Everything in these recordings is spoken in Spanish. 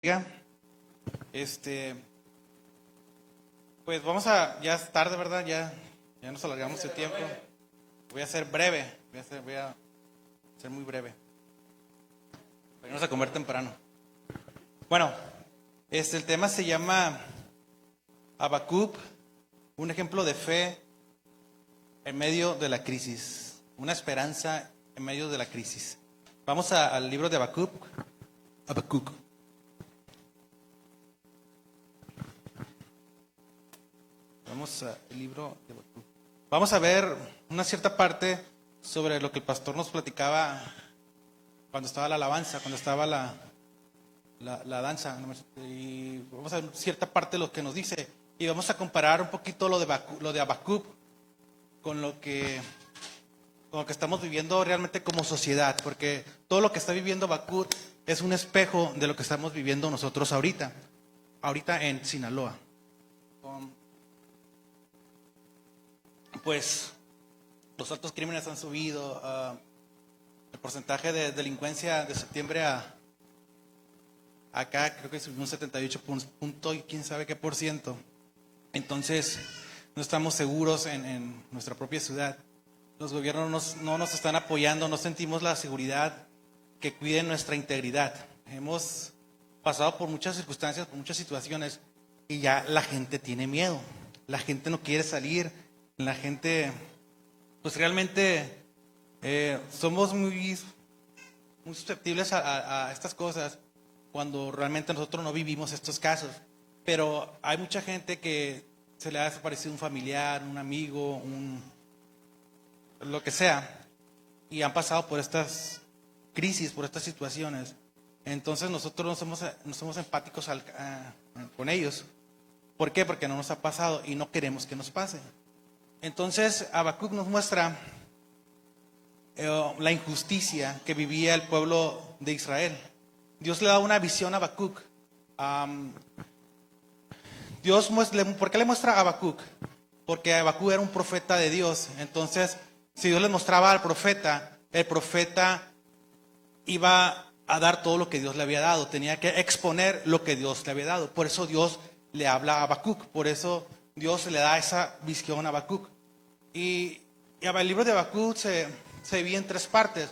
Oiga, pues ya es tarde, ¿verdad? Ya nos alargamos el tiempo. Voy a ser breve, voy a ser muy breve. Vamos a comer temprano. Bueno, el tema se llama Habacuc, un ejemplo de fe en medio de la crisis, una esperanza en medio de la crisis. Vamos al libro de Habacuc. Vamos al libro de Habacuc. Vamos a ver una cierta parte sobre lo que el pastor nos platicaba cuando estaba la alabanza, cuando estaba la danza. Y vamos a ver cierta parte de lo que nos dice. Y vamos a comparar un poquito lo de Habacuc con lo que estamos viviendo realmente como sociedad. Porque todo lo que está viviendo Habacuc es un espejo de lo que estamos viviendo nosotros ahorita en Sinaloa. Pues los altos crímenes han subido, el porcentaje de delincuencia de septiembre a acá creo que subió un 78 punto y quién sabe qué por ciento. Entonces no estamos seguros en nuestra propia ciudad. Los gobiernos no nos están apoyando, no sentimos la seguridad que cuide nuestra integridad. Hemos pasado por muchas circunstancias, por muchas situaciones y ya la gente tiene miedo. La gente no quiere salir. La gente, pues realmente somos muy susceptibles a estas cosas cuando realmente nosotros no vivimos estos casos. Pero hay mucha gente que se le ha desaparecido un familiar, un amigo, lo que sea, y han pasado por estas crisis, por estas situaciones. Entonces nosotros no somos empáticos con ellos. ¿Por qué? Porque no nos ha pasado y no queremos que nos pase. Entonces Habacuc nos muestra la injusticia que vivía el pueblo de Israel. Dios le da una visión a Habacuc. ¿Por qué le muestra a Habacuc? Porque Habacuc era un profeta de Dios. Entonces, si Dios le mostraba al profeta, el profeta iba a dar todo lo que Dios le había dado. Tenía que exponer lo que Dios le había dado. Por eso Dios le habla a Habacuc. Por eso Dios le da esa visión a Habacuc. Y el libro de Habacuc se divide en tres partes.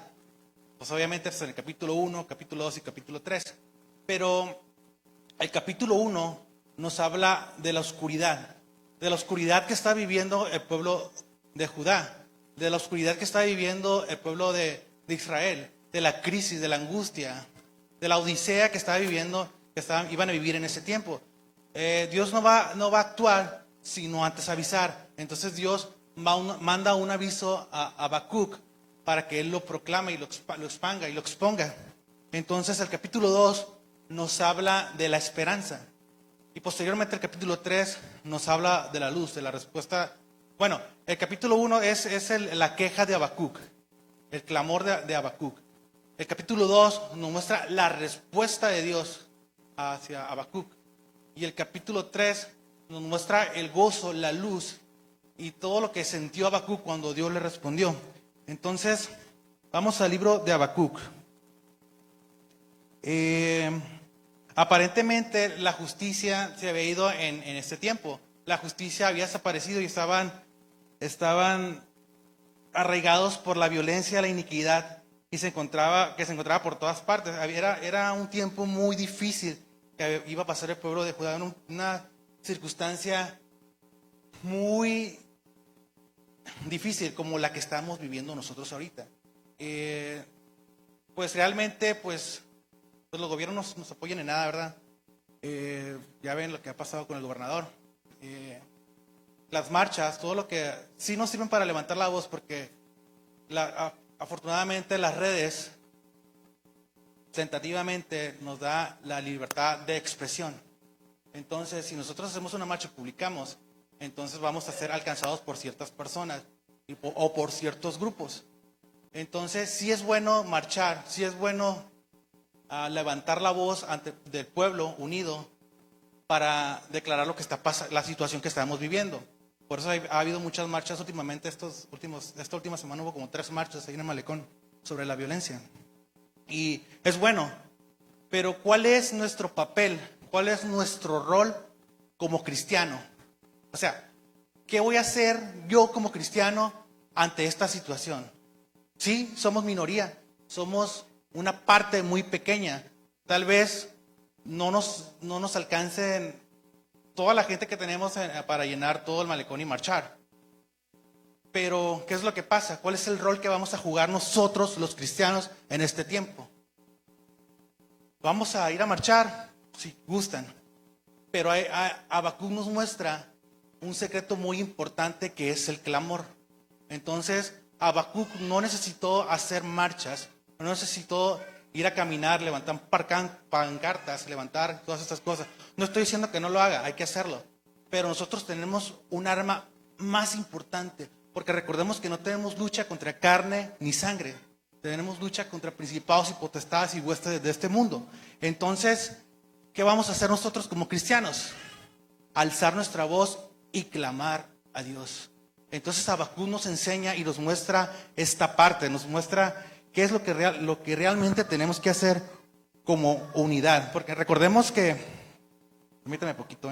Pues obviamente es en el capítulo 1, capítulo 2 y capítulo 3. Pero el capítulo 1 nos habla de la oscuridad que está viviendo el pueblo de Judá, de la oscuridad que está viviendo el pueblo de Israel, de la crisis, de la angustia, de la odisea que estaba viviendo, iban a vivir en ese tiempo. Dios no va a actuar sino antes avisar. Entonces Dios manda un aviso a Habacuc para que él lo proclame y lo expanga y lo exponga. Entonces el capítulo 2 nos habla de la esperanza. Y posteriormente el capítulo 3 nos habla de la luz, de la respuesta. Bueno, el capítulo 1 es la queja de Habacuc, el clamor de Habacuc. El capítulo 2 nos muestra la respuesta de Dios hacia Habacuc. Y el capítulo 3 nos muestra el gozo, la luz y todo lo que sintió Habacuc cuando Dios le respondió. Entonces, vamos al libro de Habacuc. Aparentemente la justicia se había ido en este tiempo. La justicia había desaparecido y estaban arraigados por la violencia, la iniquidad que se encontraba por todas partes. Era un tiempo muy difícil que iba a pasar el pueblo de Judá, en una circunstancia muy difícil como la que estamos viviendo nosotros ahorita. Pues realmente, pues los gobiernos nos apoyan en nada, ¿verdad? Ya ven lo que ha pasado con el gobernador. Las marchas, todo lo que sí nos sirven para levantar la voz, porque afortunadamente las redes tentativamente nos da la libertad de expresión. Entonces, si nosotros hacemos una marcha y publicamos, entonces vamos a ser alcanzados por ciertas personas o por ciertos grupos. Entonces, sí es bueno marchar, sí es bueno levantar la voz del pueblo unido para declarar lo que está pasando, la situación que estamos viviendo. Por eso ha habido muchas marchas últimamente. Esta última semana hubo como 3 marchas ahí en el Malecón sobre la violencia. Y es bueno, Pero ¿cuál es nuestro papel? ¿Cuál es nuestro rol como cristiano? O sea, ¿qué voy a hacer yo como cristiano ante esta situación? Sí, somos minoría, somos una parte muy pequeña. Tal vez no nos alcancen toda la gente que tenemos para llenar todo el malecón y marchar. Pero, ¿qué es lo que pasa? ¿Cuál es el rol que vamos a jugar nosotros, los cristianos, en este tiempo? Vamos a ir a marchar, si gustan. Pero Habacuc nos muestra un secreto muy importante que es el clamor. Entonces, Habacuc no necesitó hacer marchas, no necesitó ir a caminar, levantar pancartas, levantar todas estas cosas. No estoy diciendo que no lo haga, hay que hacerlo. Pero nosotros tenemos un arma más importante, porque recordemos que no tenemos lucha contra carne ni sangre. Tenemos lucha contra principados y potestades y huestes de este mundo. Entonces, ¿qué vamos a hacer nosotros como cristianos? Alzar nuestra voz y clamar a Dios. Entonces Habacuc nos enseña y nos muestra esta parte, nos muestra qué es lo que realmente tenemos que hacer como unidad. Porque recordemos que, permítame poquito,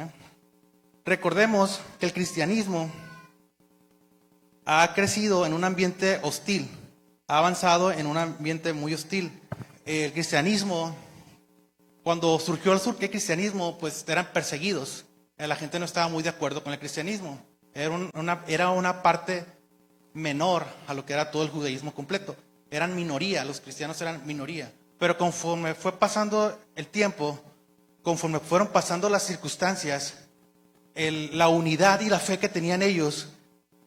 recordemos que el cristianismo ha crecido en un ambiente hostil, ha avanzado en un ambiente muy hostil. El cristianismo, cuando surgió el cristianismo, pues eran perseguidos. La gente no estaba muy de acuerdo con el cristianismo. Era una parte menor a lo que era todo el judaísmo completo. Eran minoría, los cristianos eran minoría. Pero conforme fue pasando el tiempo, conforme fueron pasando las circunstancias, la unidad y la fe que tenían ellos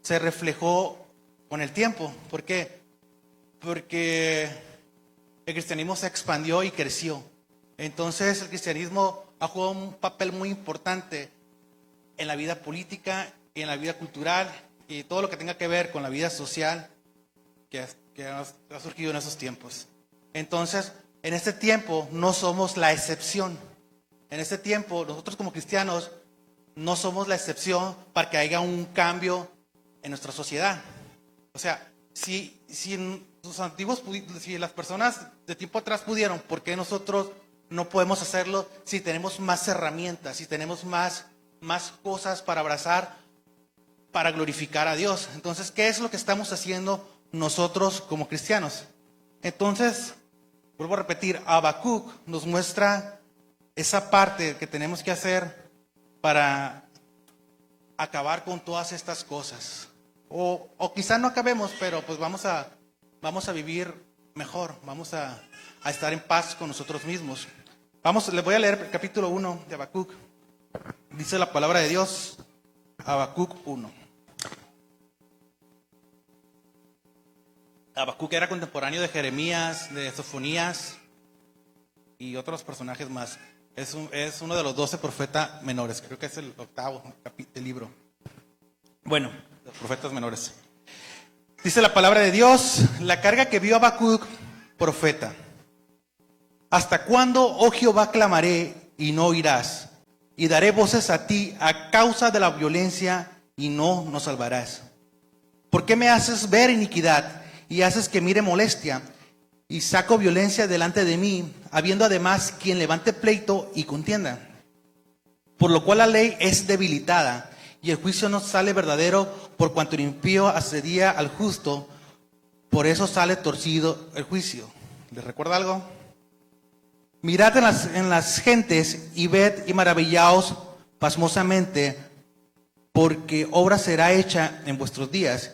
se reflejó con el tiempo. ¿Por qué? Porque el cristianismo se expandió y creció. Entonces el cristianismo ha jugado un papel muy importante en la vida política, en la vida cultural y todo lo que tenga que ver con la vida social que ha surgido en esos tiempos. Entonces, en este tiempo no somos la excepción. En este tiempo, nosotros como cristianos no somos la excepción para que haya un cambio en nuestra sociedad. O sea, si las personas de tiempo atrás pudieron, ¿por qué nosotros no podemos hacerlo si tenemos más herramientas, si tenemos más cosas para abrazar, para glorificar a Dios? Entonces, ¿qué es lo que estamos haciendo nosotros como cristianos? Entonces, vuelvo a repetir, Habacuc nos muestra esa parte que tenemos que hacer para acabar con todas estas cosas. O quizá no acabemos, pero pues vamos a vivir mejor, vamos a estar en paz con nosotros mismos. Les voy a leer el capítulo 1 de Habacuc. Dice la palabra de Dios, Habacuc 1. Habacuc era contemporáneo de Jeremías, de Sofonías y otros personajes más. Es uno de los 12 profetas menores, creo que es el octavo del libro. Bueno, los profetas menores. Dice la palabra de Dios, la carga que vio Habacuc, profeta. ¿Hasta cuándo, oh Jehová, clamaré y no oirás? Y daré voces a ti a causa de la violencia y no nos salvarás. ¿Por qué me haces ver iniquidad y haces que mire molestia? Y saco violencia delante de mí, habiendo además quien levante pleito y contienda. Por lo cual la ley es debilitada y el juicio no sale verdadero, por cuanto el impío asedia al justo, por eso sale torcido el juicio. ¿Les recuerda algo? Mirad en las gentes y ved y maravillaos pasmosamente, porque obra será hecha en vuestros días,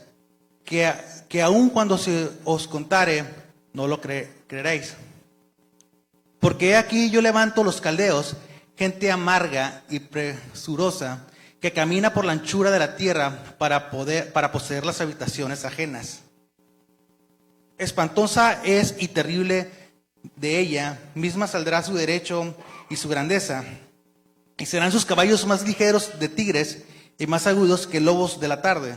que aun cuando se os contare, no lo creeréis. Porque he aquí yo levanto los caldeos, gente amarga y presurosa, que camina por la anchura de la tierra para poseer las habitaciones ajenas. Espantosa es y terrible de ella, misma saldrá su derecho y su grandeza, y serán sus caballos más ligeros de tigres y más agudos que lobos de la tarde,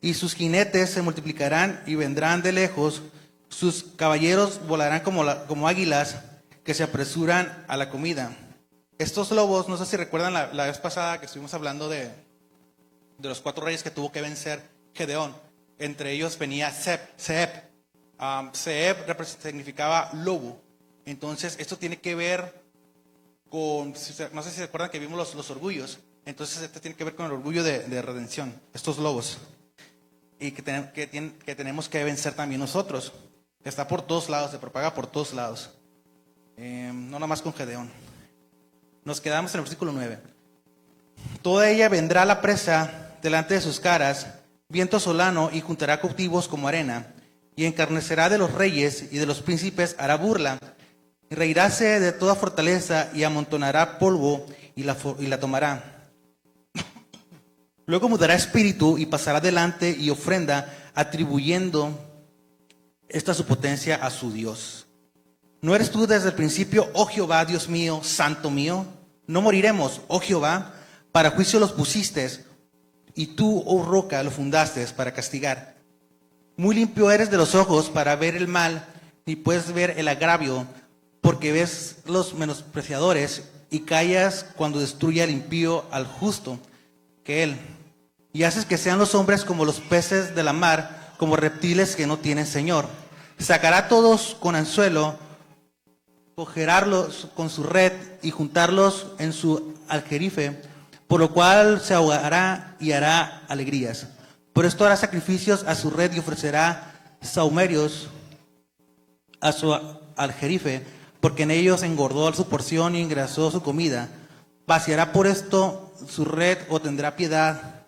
y sus jinetes se multiplicarán y vendrán de lejos, sus caballeros volarán como águilas que se apresuran a la comida. Estos lobos, no sé si recuerdan la vez pasada que estuvimos hablando de los 4 reyes que tuvo que vencer Gedeón. Entre ellos venía Seb. Seb significaba lobo. Entonces, esto tiene que ver con, no sé si se acuerdan que vimos los orgullos. Entonces, esto tiene que ver con el orgullo de redención, estos lobos. Y que tenemos que vencer también nosotros. Que está por todos lados, se propaga por todos lados. No nada más con Gedeón. Nos quedamos en el versículo 9. Toda ella vendrá la presa delante de sus caras, viento solano, y juntará cautivos como arena, y encarnecerá de los reyes y de los príncipes hará burla, y reiráse de toda fortaleza, y amontonará polvo, y la tomará. Luego mudará espíritu, y pasará delante y ofrenda, atribuyendo esta su potencia a su Dios. ¿No eres tú desde el principio, oh Jehová, Dios mío, santo mío? No moriremos, oh Jehová, para juicio los pusiste, y tú, oh roca, lo fundaste para castigar. Muy limpio eres de los ojos para ver el mal, y puedes ver el agravio, porque ves los menospreciadores, y callas cuando destruye al impío al justo, que él. Y haces que sean los hombres como los peces de la mar, como reptiles que no tienen señor. Sacará a todos con anzuelo, cogerarlos con su red y juntarlos en su aljerife, por lo cual se ahogará y hará alegrías. Por esto hará sacrificios a su red y ofrecerá sahumerios a su aljerife, porque en ellos engordó su porción y engrasó su comida. Vaciará por esto su red o tendrá piedad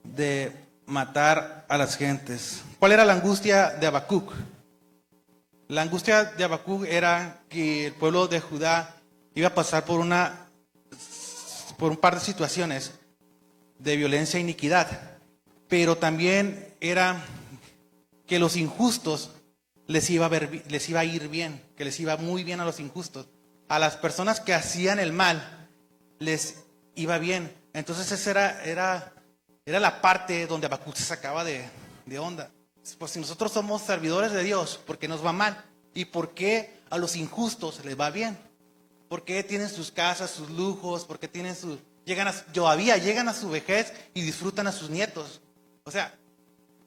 de matar a las gentes. ¿Cuál era la angustia de Habacuc? La angustia de Habacuc era que el pueblo de Judá iba a pasar por un par de situaciones de violencia e iniquidad, pero también era que los injustos les iba a ir bien, que les iba muy bien a los injustos. A las personas que hacían el mal les iba bien. Entonces esa era la parte donde Habacuc se sacaba de onda. Pues si nosotros somos servidores de Dios, ¿por qué nos va mal? ¿Y por qué a los injustos les va bien? ¿Por qué tienen sus casas, sus lujos? ¿Por qué todavía llegan a su vejez y disfrutan a sus nietos? O sea,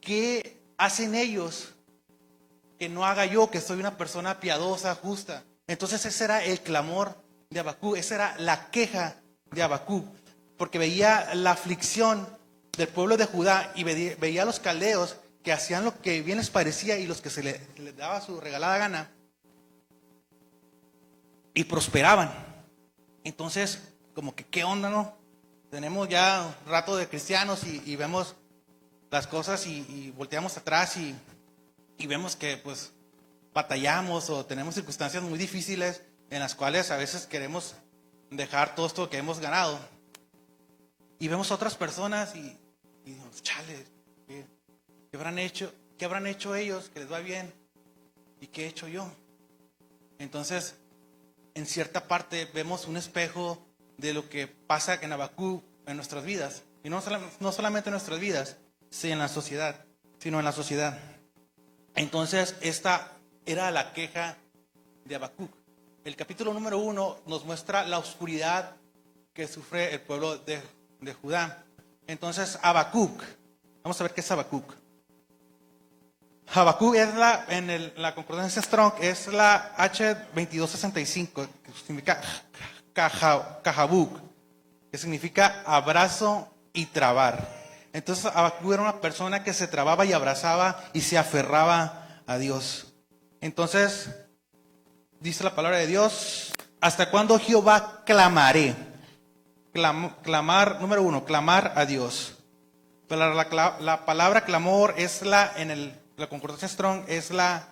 ¿qué hacen ellos que no haga yo, que soy una persona piadosa, justa? Entonces ese era el clamor de Habacuc, esa era la queja de Habacuc, porque veía la aflicción del pueblo de Judá y veía a los caldeos que hacían lo que bien les parecía y los que les daba su regalada gana y prosperaban. Entonces, como que qué onda, ¿no? Tenemos ya un rato de cristianos y vemos las cosas y volteamos atrás y vemos que pues batallamos o tenemos circunstancias muy difíciles en las cuales a veces queremos dejar todo esto que hemos ganado. Y vemos a otras personas y decimos, chale, ¿qué habrán hecho ellos que les va bien? ¿Y qué he hecho yo? Entonces, en cierta parte vemos un espejo de lo que pasa en Habacuc en nuestras vidas. Y no solamente en nuestras vidas, sí, en la sociedad, sino en la sociedad. Entonces, esta era la queja de Habacuc. El capítulo número 1 nos muestra la oscuridad que sufre el pueblo de Judá. Entonces, Habacuc, vamos a ver qué es Habacuc. Habacuc es la concordancia Strong, es la H2265, que significa Cajabuc, que significa abrazo y trabar. Entonces Habacuc era una persona que se trababa y abrazaba y se aferraba a Dios. Entonces, dice la palabra de Dios, ¿hasta cuándo, Jehová, clamaré? Clamar, número 1, clamar a Dios. Pero la palabra clamor es la concordancia Strong es la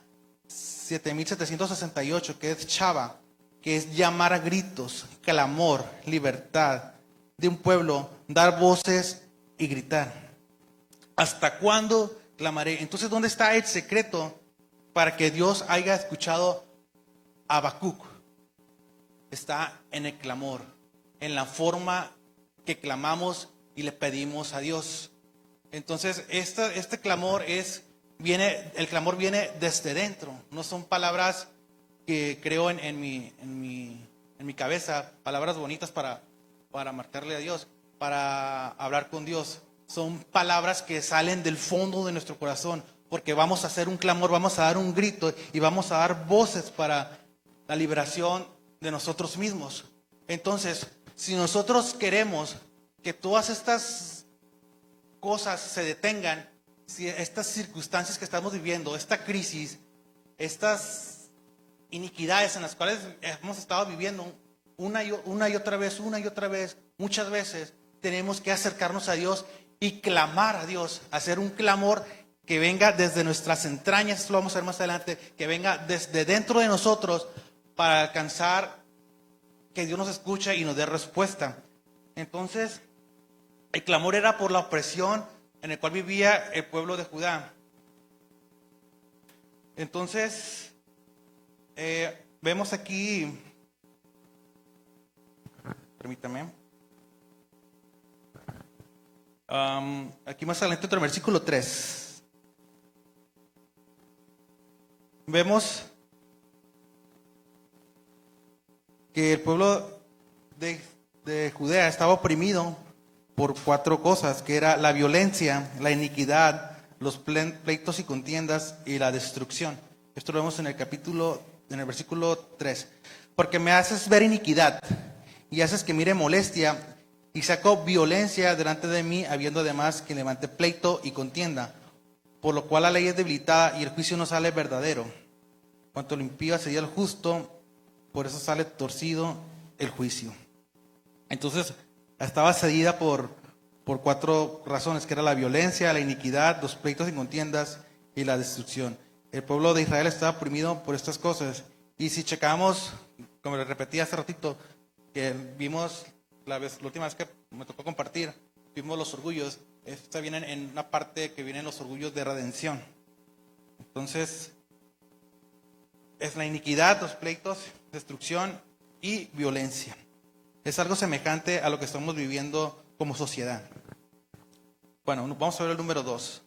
7768, que es Chava, que es llamar a gritos, clamor, libertad de un pueblo, dar voces y gritar. ¿Hasta cuándo clamaré? Entonces, ¿dónde está el secreto para que Dios haya escuchado a Habacuc? Está en el clamor, en la forma que clamamos y le pedimos a Dios. Entonces, este clamor el clamor viene desde dentro. No son palabras que creo en mi cabeza, palabras bonitas para marcarle a Dios, para hablar con Dios. Son palabras que salen del fondo de nuestro corazón, porque vamos a hacer un clamor, vamos a dar un grito y vamos a dar voces para la liberación de nosotros mismos. Entonces, si nosotros queremos que todas estas cosas se detengan, si estas circunstancias que estamos viviendo, esta crisis, estas iniquidades en las cuales hemos estado viviendo una y otra vez, muchas veces, tenemos que acercarnos a Dios y clamar a Dios, hacer un clamor que venga desde nuestras entrañas, esto lo vamos a ver más adelante, que venga desde dentro de nosotros para alcanzar que Dios nos escuche y nos dé respuesta. Entonces, el clamor era por la opresión en el cual vivía el pueblo de Judá. Entonces, vemos aquí, permítame, aquí más adelante en el versículo 3. Vemos que el pueblo de Judea estaba oprimido por 4 cosas, que era la violencia, la iniquidad, los pleitos y contiendas y la destrucción. Esto lo vemos en el versículo 3. Porque me haces ver iniquidad y haces que mire molestia y saco violencia delante de mí, habiendo además que levante pleito y contienda. Por lo cual la ley es debilitada y el juicio no sale verdadero. Cuanto lo impío sería el justo, por eso sale torcido el juicio. Entonces, estaba cedida por 4 razones, que era la violencia, la iniquidad, los pleitos y contiendas y la destrucción. El pueblo de Israel estaba oprimido por estas cosas. Y si checamos, como les repetí hace ratito, que vimos la última vez que me tocó compartir, vimos los orgullos. Esta viene en una parte que vienen los orgullos de redención. Entonces, es la iniquidad, los pleitos, destrucción y violencia. Es algo semejante a lo que estamos viviendo como sociedad. Bueno, vamos a ver el número 2.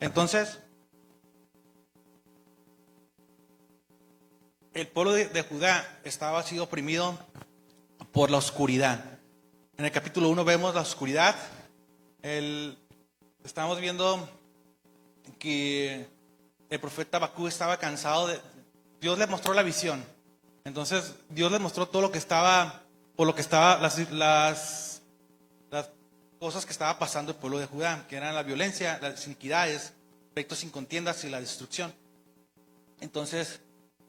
Entonces, el pueblo de Judá estaba siendo oprimido por la oscuridad. En el capítulo 1 vemos la oscuridad. Estamos viendo que el profeta Habacuc estaba cansado Dios le mostró la visión. Entonces, Dios le mostró todo lo que estaba, las cosas que estaba pasando el pueblo de Judá, que eran la violencia, las iniquidades, pleitos sin contiendas y la destrucción. Entonces,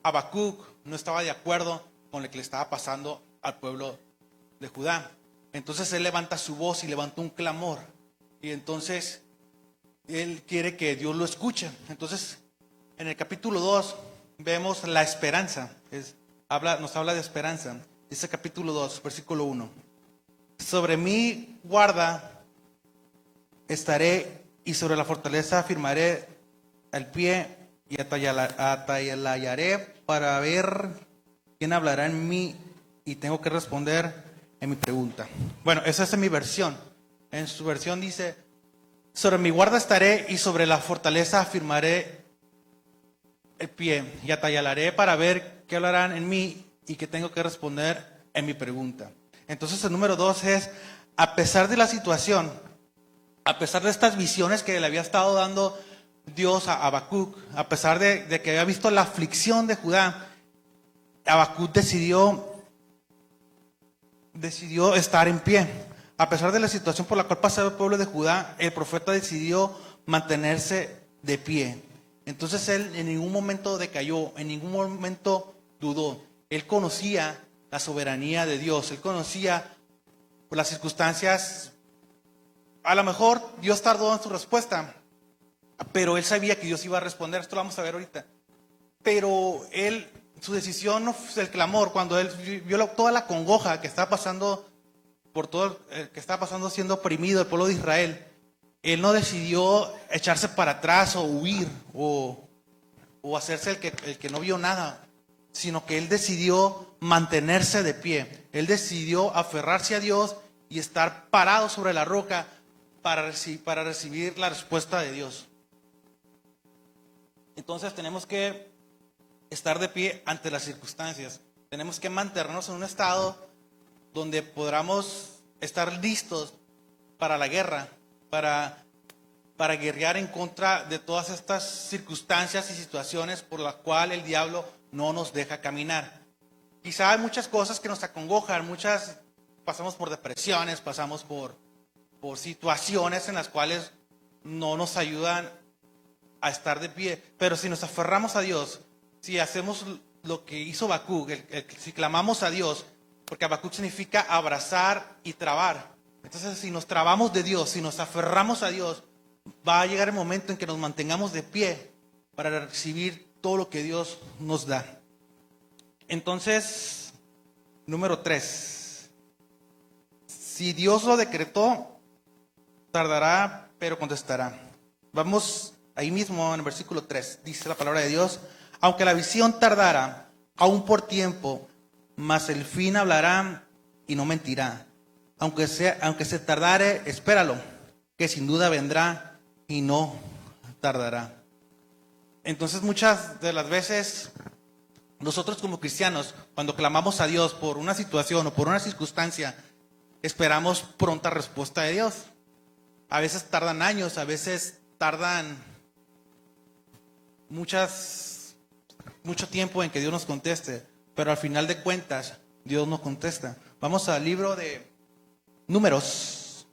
Habacuc no estaba de acuerdo con lo que le estaba pasando al pueblo de Judá. Entonces, él levanta su voz y levanta un clamor. Y entonces, él quiere que Dios lo escuche. Entonces, en el capítulo 2 vemos la esperanza. Nos habla de esperanza. Dice capítulo 2, versículo 1. Sobre mi guarda estaré y sobre la fortaleza afirmaré el pie y atalayaré para ver quién hablará en mí y tengo que responder en mi pregunta. Bueno, esa es mi versión. En su versión dice, sobre mi guarda estaré y sobre la fortaleza afirmaré el pie y atayalaré para ver qué hablarán en mí y qué tengo que responder en mi pregunta. Entonces el número 2 es, a pesar de la situación, a pesar de estas visiones que le había estado dando Dios a Habacuc, a pesar de que había visto la aflicción de Judá, Habacuc decidió estar en pie. A pesar de la situación por la cual pasaba el pueblo de Judá, el profeta decidió mantenerse de pie. Entonces él en ningún momento decayó, en ningún momento dudó. Él conocía la soberanía de Dios, él conocía las circunstancias. A lo mejor Dios tardó en su respuesta, pero él sabía que Dios iba a responder. Esto lo vamos a ver ahorita. Pero su decisión no fue el clamor. Cuando él vio toda la congoja que estaba pasando por todo que estaba pasando siendo oprimido el pueblo de Israel, él no decidió echarse para atrás o huir o hacerse el que no vio nada, sino que él decidió mantenerse de pie. Él decidió aferrarse a Dios y estar parado sobre la roca para recibir la respuesta de Dios. Entonces tenemos que estar de pie ante las circunstancias. Tenemos que mantenernos en un estado donde podamos estar listos para la guerra, para guerrear en contra de todas estas circunstancias y situaciones por las cuales el diablo no nos deja caminar. Quizá hay muchas cosas que nos acongojan, pasamos por depresiones, pasamos por situaciones en las cuales no nos ayudan a estar de pie. Pero si nos aferramos a Dios, si hacemos lo que hizo Habacuc, si clamamos a Dios, porque Habacuc significa abrazar y trabar. Entonces, si nos trabamos de Dios, si nos aferramos a Dios, va a llegar el momento en que nos mantengamos de pie para recibir todo lo que Dios nos da. Entonces, número 3. Si Dios lo decretó, tardará, pero contestará. Vamos ahí mismo en el versículo 3. Dice la palabra de Dios: aunque la visión tardara, aún por tiempo, mas el fin hablará y no mentirá. Aunque se tardare, espéralo, que sin duda vendrá y no tardará. Entonces, muchas de las veces nosotros como cristianos, cuando clamamos a Dios por una situación o por una circunstancia, esperamos pronta respuesta de Dios. A veces tardan años, a veces tardan mucho tiempo en que Dios nos conteste, pero al final de cuentas, Dios nos contesta. Vamos al libro de Números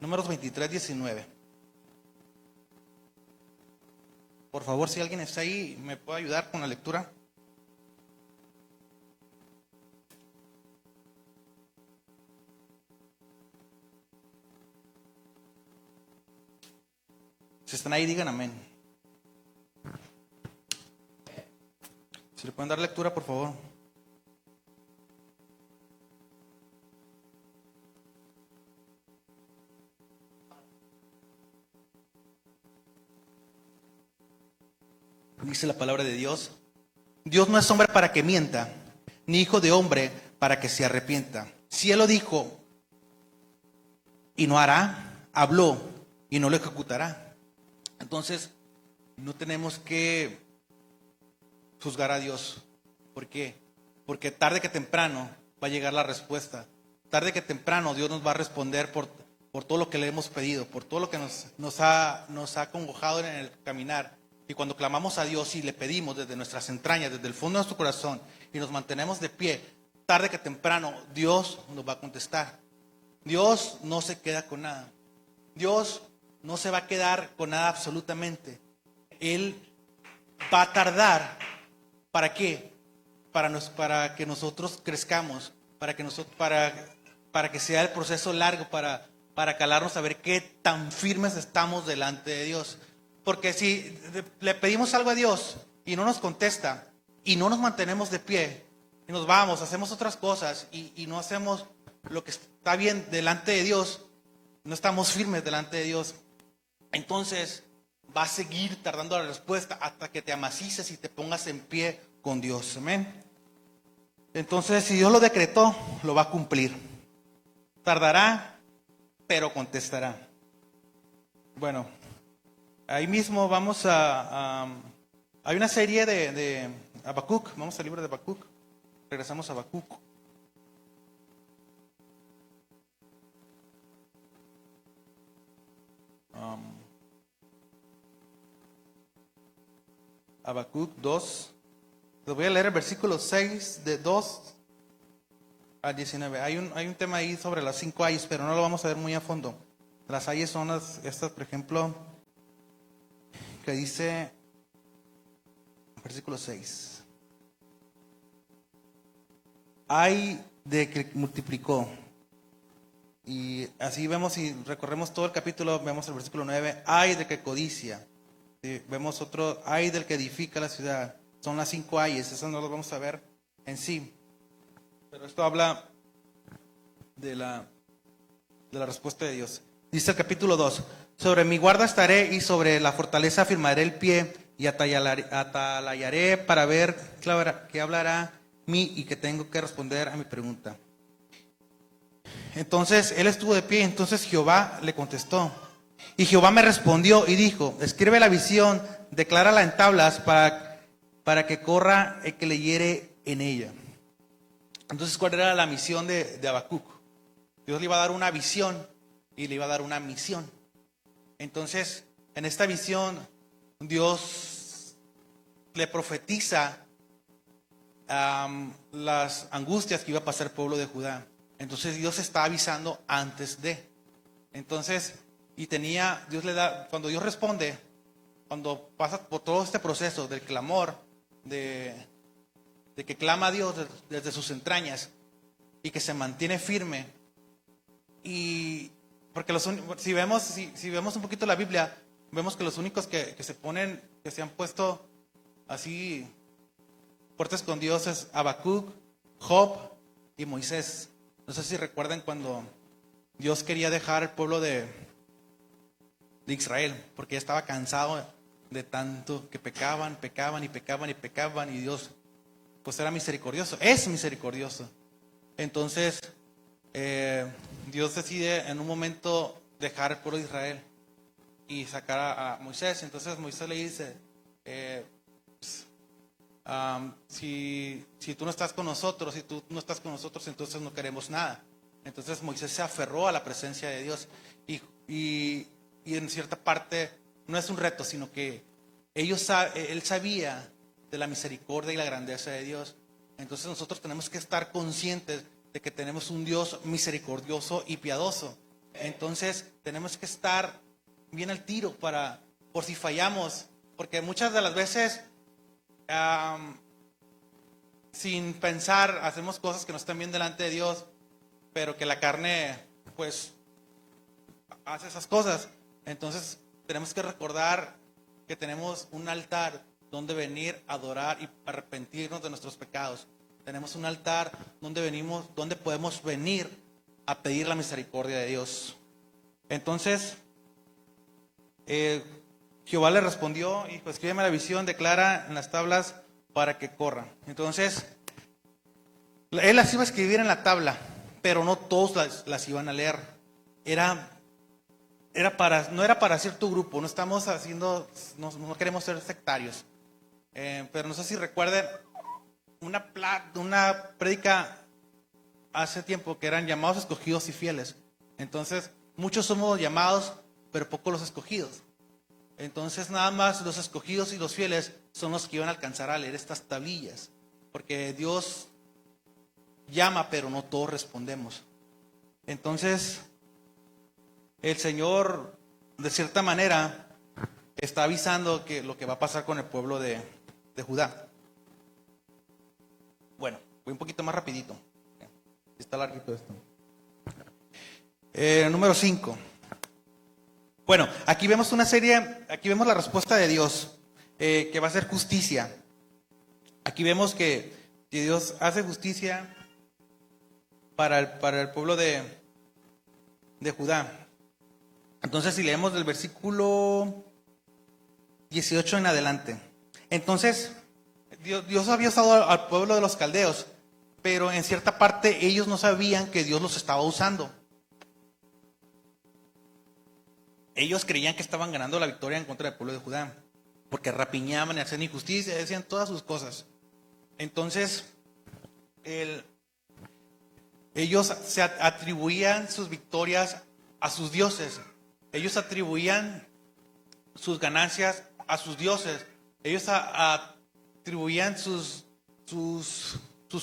23, 19. Por favor, si alguien está ahí, ¿me puede ayudar con la lectura? Si están ahí, digan amén. Si le pueden dar lectura, por favor. Dice la palabra de Dios: Dios no es hombre para que mienta, ni hijo de hombre para que se arrepienta. Si Él lo dijo y no hará, habló y no lo ejecutará. Entonces, no tenemos que juzgar a Dios. ¿Por qué? Porque tarde que temprano va a llegar la respuesta. Tarde que temprano Dios nos va a responder por todo lo que le hemos pedido, por todo lo que nos ha acongojado en el caminar. Y cuando clamamos a Dios y le pedimos desde nuestras entrañas, desde el fondo de nuestro corazón, y nos mantenemos de pie, tarde que temprano Dios nos va a contestar. Dios no se queda con nada. Dios no se va a quedar con nada absolutamente. Él va a tardar. ¿Para qué? Para que nosotros crezcamos, para que sea el proceso largo, para calarnos a ver qué tan firmes estamos delante de Dios. Porque si le pedimos algo a Dios y no nos contesta, y no nos mantenemos de pie, y nos vamos, hacemos otras cosas, y no hacemos lo que está bien delante de Dios, no estamos firmes delante de Dios, entonces va a seguir tardando la respuesta hasta que te amacices y te pongas en pie con Dios. Amén. Entonces, si Dios lo decretó, lo va a cumplir. Tardará, pero contestará. Bueno, ahí mismo vamos hay una serie de Habacuc. Vamos al libro de Habacuc. Regresamos a Habacuc. Habacuc 2. Les voy a leer el versículo 6, de 2 al 19. Hay un tema ahí sobre las 5 ayes, pero no lo vamos a ver muy a fondo. Las ayes son estas, por ejemplo, que dice, versículo 6. Ay de que multiplicó. Y así vemos, si recorremos todo el capítulo, vemos el versículo 9. Ay de que codicia. Sí, vemos otro, ay del que edifica la ciudad. Son las 5 ayes, esas no las vamos a ver en sí. Pero esto habla de la respuesta de Dios. Dice el capítulo 2: sobre mi guarda estaré y sobre la fortaleza afirmaré el pie y atalayaré para ver qué hablará mí y que tengo que responder a mi pregunta. Entonces él estuvo de pie, entonces Jehová le contestó. Y Jehová me respondió y dijo: escribe la visión, declárala en tablas para que corra el que leyere en ella. Entonces, ¿cuál era la misión de Habacuc? Dios le iba a dar una visión y le iba a dar una misión. Entonces, en esta visión, Dios le profetiza las angustias que iba a pasar el pueblo de Judá. Entonces Dios está avisando antes de. Entonces, Dios le da, cuando Dios responde, cuando pasa por todo este proceso del clamor, de que clama a Dios desde sus entrañas y que se mantiene firme. Y porque si vemos un poquito la Biblia, vemos que los únicos que se han puesto así fuertes con Dios es Habacuc, Job y Moisés. No sé si recuerdan cuando Dios quería dejar al pueblo de Israel, porque ya estaba cansado de tanto que pecaban y Dios pues era misericordioso, es misericordioso. Entonces Dios decide en un momento dejar al pueblo de Israel y sacar a Moisés. Entonces Moisés le dice, si tú no estás con nosotros, entonces no queremos nada. Entonces Moisés se aferró a la presencia de Dios y en cierta parte no es un reto, sino que él sabía de la misericordia y la grandeza de Dios. Entonces nosotros tenemos que estar conscientes de que tenemos un Dios misericordioso y piadoso. Entonces tenemos que estar bien al tiro por si fallamos, porque muchas de las veces sin pensar hacemos cosas que no están bien delante de Dios, pero que la carne pues hace esas cosas. Entonces tenemos que recordar que tenemos un altar donde venir a adorar y arrepentirnos de nuestros pecados. Tenemos un altar donde podemos venir a pedir la misericordia de Dios. Entonces Jehová le respondió, hijo, escríbeme la visión, declara en las tablas para que corra. Entonces él las iba a escribir en la tabla, pero no todos las iban a leer. No era para cierto grupo. No estamos haciendo, no queremos ser sectarios. Pero no sé si recuerden una prédica hace tiempo que eran llamados, escogidos y fieles. Entonces muchos somos llamados, pero pocos los escogidos. Entonces nada más los escogidos y los fieles son los que iban a alcanzar a leer estas tablillas, porque Dios llama, pero no todos respondemos. Entonces el Señor de cierta manera está avisando que lo que va a pasar con el pueblo de Judá. Bueno, voy un poquito más rapidito. Está larguito esto. Número 5. Bueno, aquí vemos aquí vemos la respuesta de Dios, que va a ser justicia. Aquí vemos que Dios hace justicia para el pueblo de Judá. Entonces, si leemos del versículo 18 en adelante. Entonces, Dios había usado al pueblo de los caldeos, pero en cierta parte ellos no sabían que Dios los estaba usando. Ellos creían que estaban ganando la victoria en contra del pueblo de Judá, porque rapiñaban y hacían injusticia, decían todas sus cosas. Entonces, ellos se atribuían sus victorias a sus dioses. Ellos atribuían sus ganancias a sus dioses. Ellos atribuían sus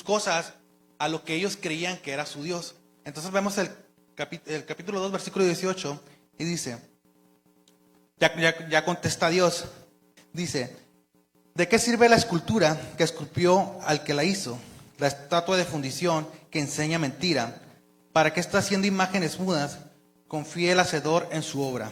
cosas a lo que ellos creían que era su Dios. Entonces vemos el capítulo 2, versículo 18, y dice, ya contesta Dios, dice, ¿de qué sirve la escultura que esculpió al que la hizo? La estatua de fundición que enseña mentira. ¿Para qué está haciendo imágenes mudas? Confíe el hacedor en su obra.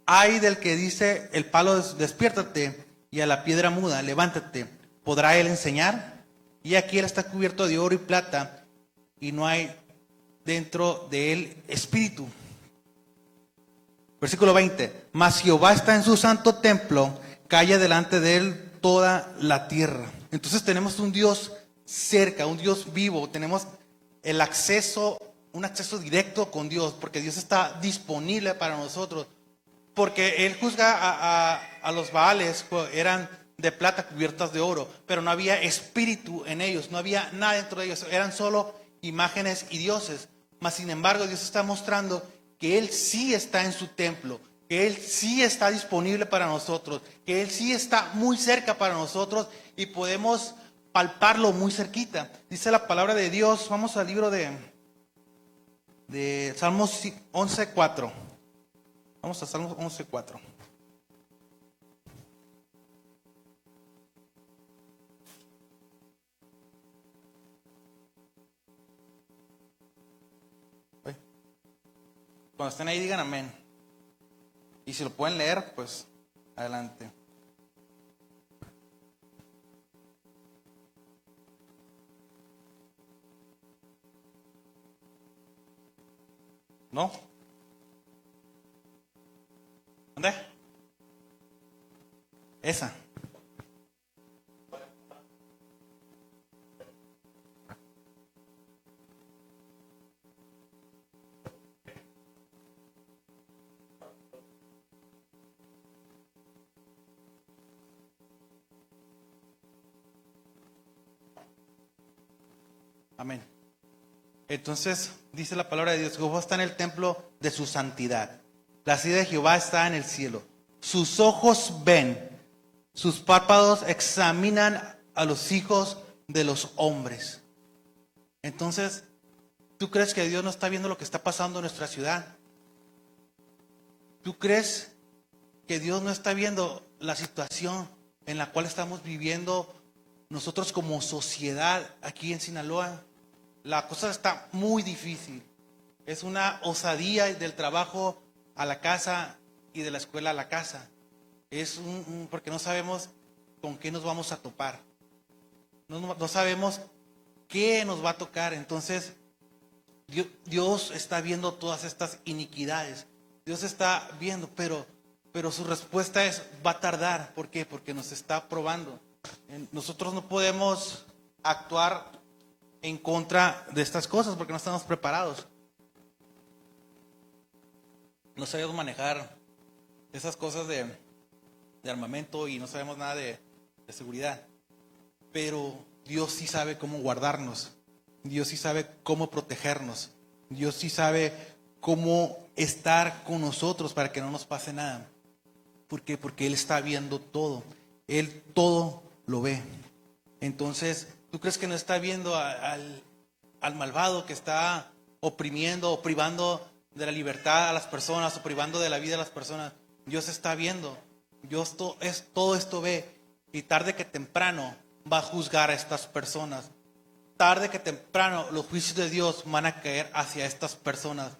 Ay del que dice el palo, despiértate, y a la piedra muda, levántate. ¿Podrá él enseñar? Y aquí él está cubierto de oro y plata, y no hay dentro de él espíritu. Versículo 20. Mas Jehová está en su santo templo, calla delante de él toda la tierra. Entonces tenemos un Dios cerca, un Dios vivo. Tenemos un acceso directo con Dios, porque Dios está disponible para nosotros. Porque Él juzga a los Baales, eran de plata cubiertas de oro, pero no había espíritu en ellos, no había nada dentro de ellos, eran solo imágenes y dioses. Mas sin embargo Dios está mostrando que Él sí está en su templo, que Él sí está disponible para nosotros, que Él sí está muy cerca para nosotros y podemos palparlo muy cerquita. Dice la palabra de Dios, vamos al libro de Salmos 11:4. Vamos a Salmos 11:4. Cuando estén ahí digan amén. Y si lo pueden leer, pues adelante. ¿No? ¿Dónde? Esa. Amén. Entonces, dice la palabra de Dios, Jehová está en el templo de su santidad. La silla de Jehová está en el cielo. Sus ojos ven, sus párpados examinan a los hijos de los hombres. Entonces, ¿tú crees que Dios no está viendo lo que está pasando en nuestra ciudad? ¿Tú crees que Dios no está viendo la situación en la cual estamos viviendo nosotros como sociedad aquí en Sinaloa? La cosa está muy difícil. Es una osadía del trabajo a la casa y de la escuela a la casa. Es porque no sabemos con qué nos vamos a topar. No sabemos qué nos va a tocar. Entonces, Dios está viendo todas estas iniquidades. Dios está viendo, pero su respuesta va a tardar. ¿Por qué? Porque nos está probando. Nosotros no podemos actuar en contra de estas cosas porque no estamos preparados. No sabemos manejar esas cosas de armamento y no sabemos nada de seguridad. Pero Dios sí sabe cómo guardarnos. Dios sí sabe cómo protegernos. Dios sí sabe cómo estar con nosotros para que no nos pase nada. ¿Por qué? Porque Él está viendo todo. Él todo lo ve. Entonces, ¿tú crees que no está viendo al malvado que está oprimiendo o privando de la libertad a las personas o privando de la vida a las personas? Dios está viendo. Dios todo esto ve. Y tarde que temprano va a juzgar a estas personas. Tarde que temprano los juicios de Dios van a caer hacia estas personas.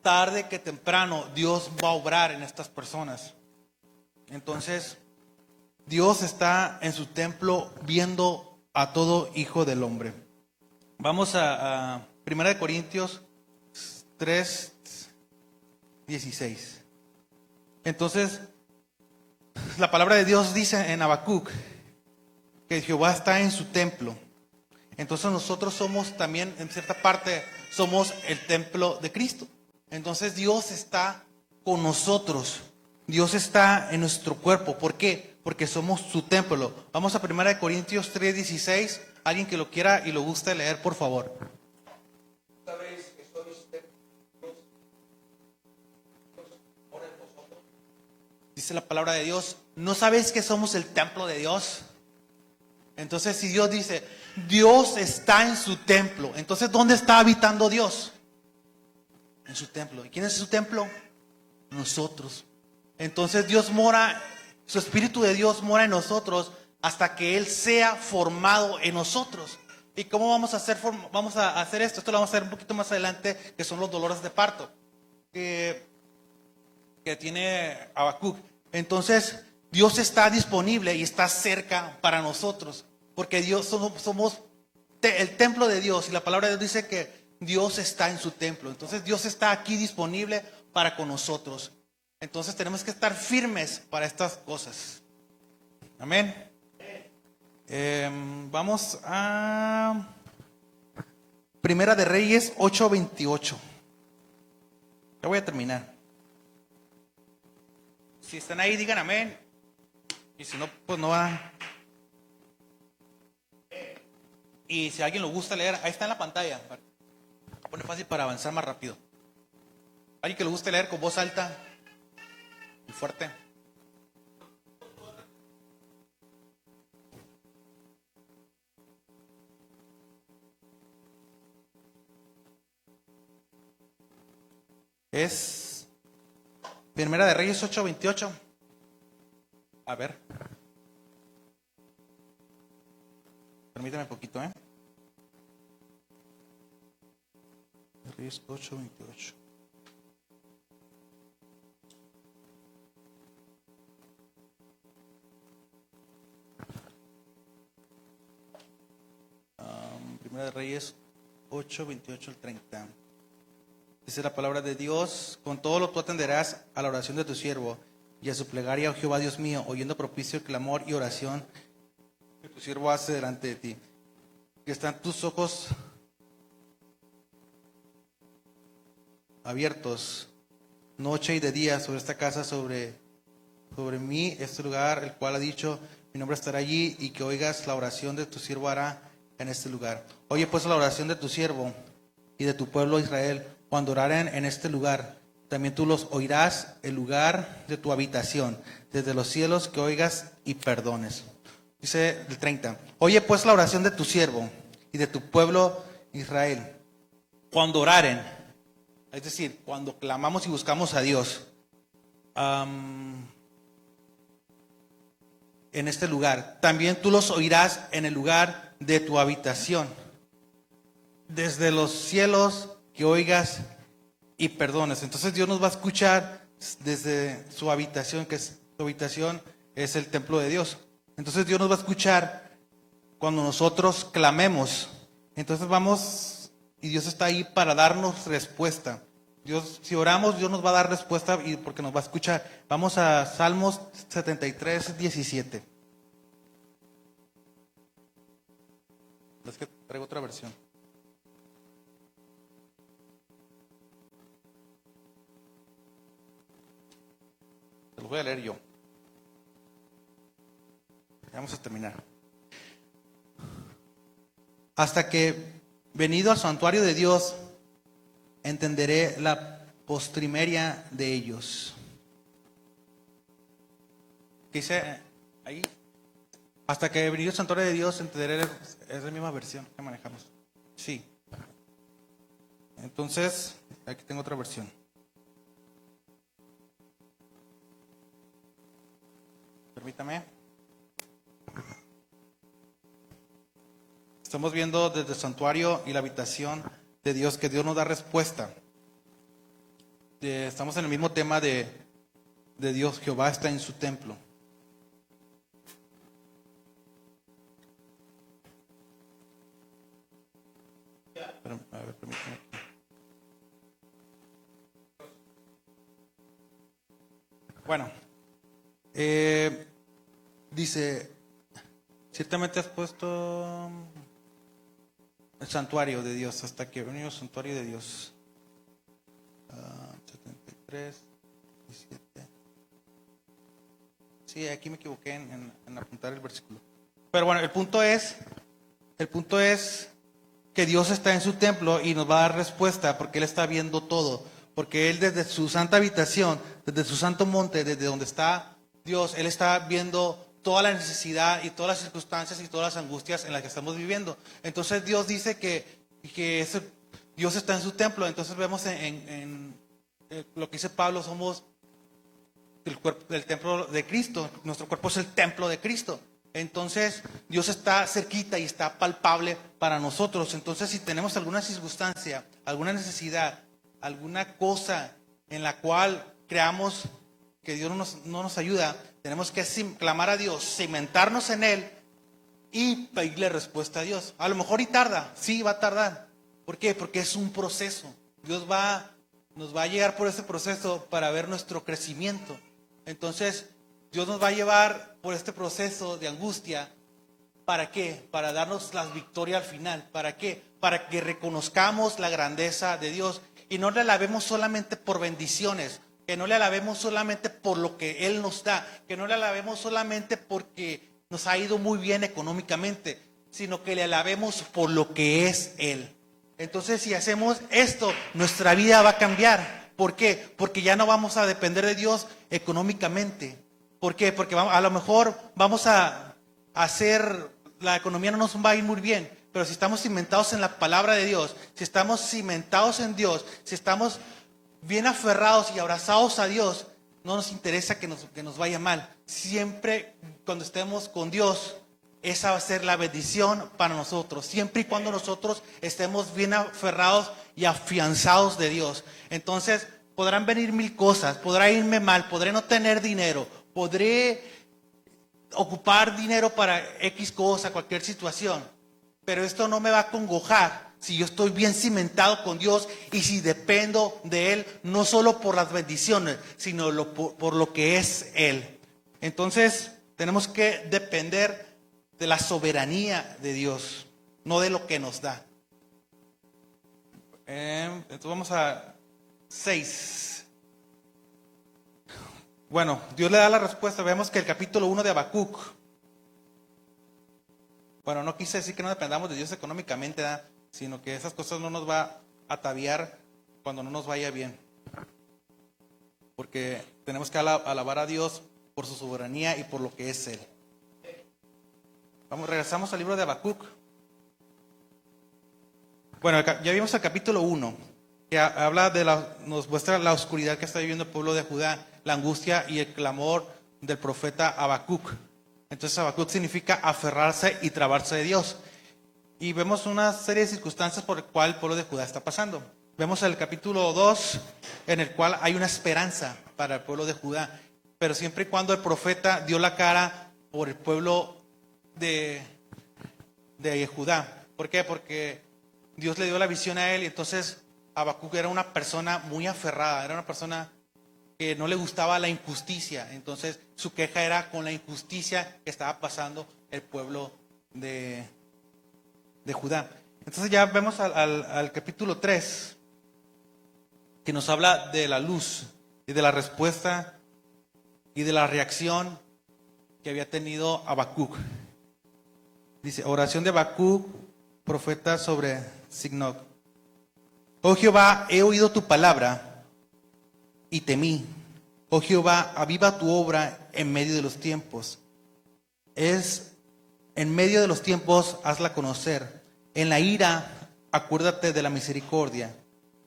Tarde que temprano Dios va a obrar en estas personas. Entonces, Dios está en su templo viendo a todo hijo del hombre. Vamos a 1 Corintios 3:16. Entonces, la palabra de Dios dice en Habacuc que Jehová está en su templo. Entonces nosotros somos también, en cierta parte, somos el templo de Cristo. Entonces Dios está con nosotros. Dios está en nuestro cuerpo. ¿Por qué? Porque somos su templo. Vamos a 1 Corintios 3:16. Alguien que lo quiera y lo guste leer, por favor. ¿Sabéis que sois templo de Dios? Ora en vosotros. Dice la palabra de Dios, ¿no sabéis que somos el templo de Dios? Entonces, si Dios dice, Dios está en su templo, entonces, ¿dónde está habitando Dios? En su templo. ¿Y quién es su templo? Nosotros. Entonces, Dios mora, su Espíritu de Dios mora en nosotros hasta que Él sea formado en nosotros. ¿Y cómo vamos a hacer esto? Esto lo vamos a hacer un poquito más adelante, que son los dolores de parto que tiene Habacuc. Entonces, Dios está disponible y está cerca para nosotros, porque Dios somos el templo de Dios, y la palabra de Dios dice que Dios está en su templo. Entonces Dios está aquí disponible para con nosotros. Entonces tenemos que estar firmes para estas cosas. Amén. Vamos a Primera de Reyes 8:28. Ya voy a terminar. Si están ahí, digan amén. Y si no, pues no va. Y si a alguien le gusta leer, ahí está en la pantalla. Pone fácil para avanzar más rápido. Alguien que le guste leer con voz alta y fuerte. Es Primera de Reyes 8:28. A ver. Permítame un poquito, Reyes 8:28. Primera de Reyes 8:28 al 30. Dice la palabra de Dios: con todo lo tú atenderás a la oración de tu siervo y a su plegaria, oh Jehová Dios mío, oyendo propicio el clamor y oración que tu siervo hace delante de ti. Que están tus ojos abiertos noche y de día sobre esta casa, sobre mí, este lugar, el cual ha dicho, mi nombre estará allí, y que oigas la oración de tu siervo hará en este lugar. Oye pues la oración de tu siervo y de tu pueblo Israel, cuando oraren en este lugar. También tú los oirás, el lugar de tu habitación, desde los cielos, que oigas y perdones. Dice el 30. Oye pues la oración de tu siervo y de tu pueblo Israel, cuando oraren, es decir, cuando clamamos y buscamos a Dios, en este lugar. También tú los oirás en el lugar de tu habitación, desde los cielos, que oigas y perdones. Entonces Dios nos va a escuchar desde su habitación, que es su habitación es el templo de Dios. Entonces Dios nos va a escuchar cuando nosotros clamemos. Entonces vamos, y Dios está ahí para darnos respuesta. Dios, si oramos, Dios nos va a dar respuesta y porque nos va a escuchar. Vamos a Salmos 73:17. Es que traigo otra versión. Se los voy a leer yo. Vamos a terminar. Hasta que, venido al santuario de Dios, entenderé la postrimeria de ellos. ¿Qué dice ahí? Hasta que venido al santuario de Dios, entenderé. Es la misma versión que manejamos. Sí. Entonces, aquí tengo otra versión. Permítame. Estamos viendo desde el santuario y la habitación de Dios, que Dios nos da respuesta. Estamos en el mismo tema de Dios. Jehová está en su templo. A ver, permítame. Bueno, dice, ciertamente has puesto el santuario de Dios, hasta que venido el santuario de Dios. 73, 17. Sí, aquí me equivoqué en apuntar el versículo. Pero bueno, el punto es que Dios está en su templo y nos va a dar respuesta porque Él está viendo todo. Porque Él desde su santa habitación, desde su santo monte, desde donde está Dios, Él está viendo toda la necesidad y todas las circunstancias y todas las angustias en las que estamos viviendo. Entonces Dios dice que Dios está en su templo. Entonces vemos en lo que dice Pablo, somos el templo de Cristo. Nuestro cuerpo es el templo de Cristo. Entonces Dios está cerquita y está palpable para nosotros. Entonces si tenemos alguna circunstancia, alguna necesidad, alguna cosa en la cual creamos que Dios no nos ayuda, tenemos que clamar a Dios, cimentarnos en Él y pedirle respuesta a Dios. A lo mejor y tarda, sí va a tardar. ¿Por qué? Porque es un proceso. Dios nos va a llegar por ese proceso para ver nuestro crecimiento. Entonces Dios nos va a llevar por este proceso de angustia. ¿Para qué? Para darnos la victoria al final. ¿Para qué? Para que reconozcamos la grandeza de Dios y no le alabemos solamente por bendiciones, que no le alabemos solamente por lo que Él nos da, que no le alabemos solamente porque nos ha ido muy bien económicamente, sino que le alabemos por lo que es Él. Entonces, si hacemos esto, nuestra vida va a cambiar. ¿Por qué? Porque ya no vamos a depender de Dios económicamente. ¿Por qué? Porque a lo mejor vamos a hacer, la economía no nos va a ir muy bien, pero si estamos cimentados en la palabra de Dios, si estamos cimentados en Dios, si estamos bien aferrados y abrazados a Dios, no nos interesa que nos vaya mal. Siempre cuando estemos con Dios, esa va a ser la bendición para nosotros. Siempre y cuando nosotros estemos bien aferrados y afianzados de Dios. Entonces podrán venir mil cosas, podrá irme mal, podré no tener dinero, podré ocupar dinero para X cosa, cualquier situación. Pero esto no me va a congojar si yo estoy bien cimentado con Dios y si dependo de Él, no solo por las bendiciones, sino por lo que es Él. Entonces, tenemos que depender de la soberanía de Dios, no de lo que nos da. Entonces vamos a 6. Bueno, Dios le da la respuesta. Vemos que el capítulo 1 de Habacuc. Bueno, no quise decir que no dependamos de Dios económicamente, ¿verdad? Sino que esas cosas no nos va a ataviar cuando no nos vaya bien. Porque tenemos que alabar a Dios por su soberanía y por lo que es Él. Regresamos al libro de Habacuc. Bueno, ya vimos el capítulo 1, que habla nos muestra la oscuridad que está viviendo el pueblo de Judá, la angustia y el clamor del profeta Habacuc. Entonces Habacuc significa aferrarse y trabarse de Dios. Y vemos una serie de circunstancias por las cuales el pueblo de Judá está pasando. Vemos el capítulo 2, en el cual hay una esperanza para el pueblo de Judá. Pero siempre y cuando el profeta dio la cara por el pueblo de Judá. ¿Por qué? Porque Dios le dio la visión a él y entonces Habacuc era una persona muy aferrada, era una persona que no le gustaba la injusticia. Entonces su queja era con la injusticia que estaba pasando el pueblo de Judá. Entonces ya vemos al capítulo 3, que nos habla de la luz y de la respuesta y de la reacción que había tenido Habacuc. Dice, oración de Habacuc, profeta sobre Signoc. Oh Jehová, he oído tu palabra y temí. Oh Jehová, aviva tu obra en medio de los tiempos. En medio de los tiempos, hazla conocer. En la ira, acuérdate de la misericordia.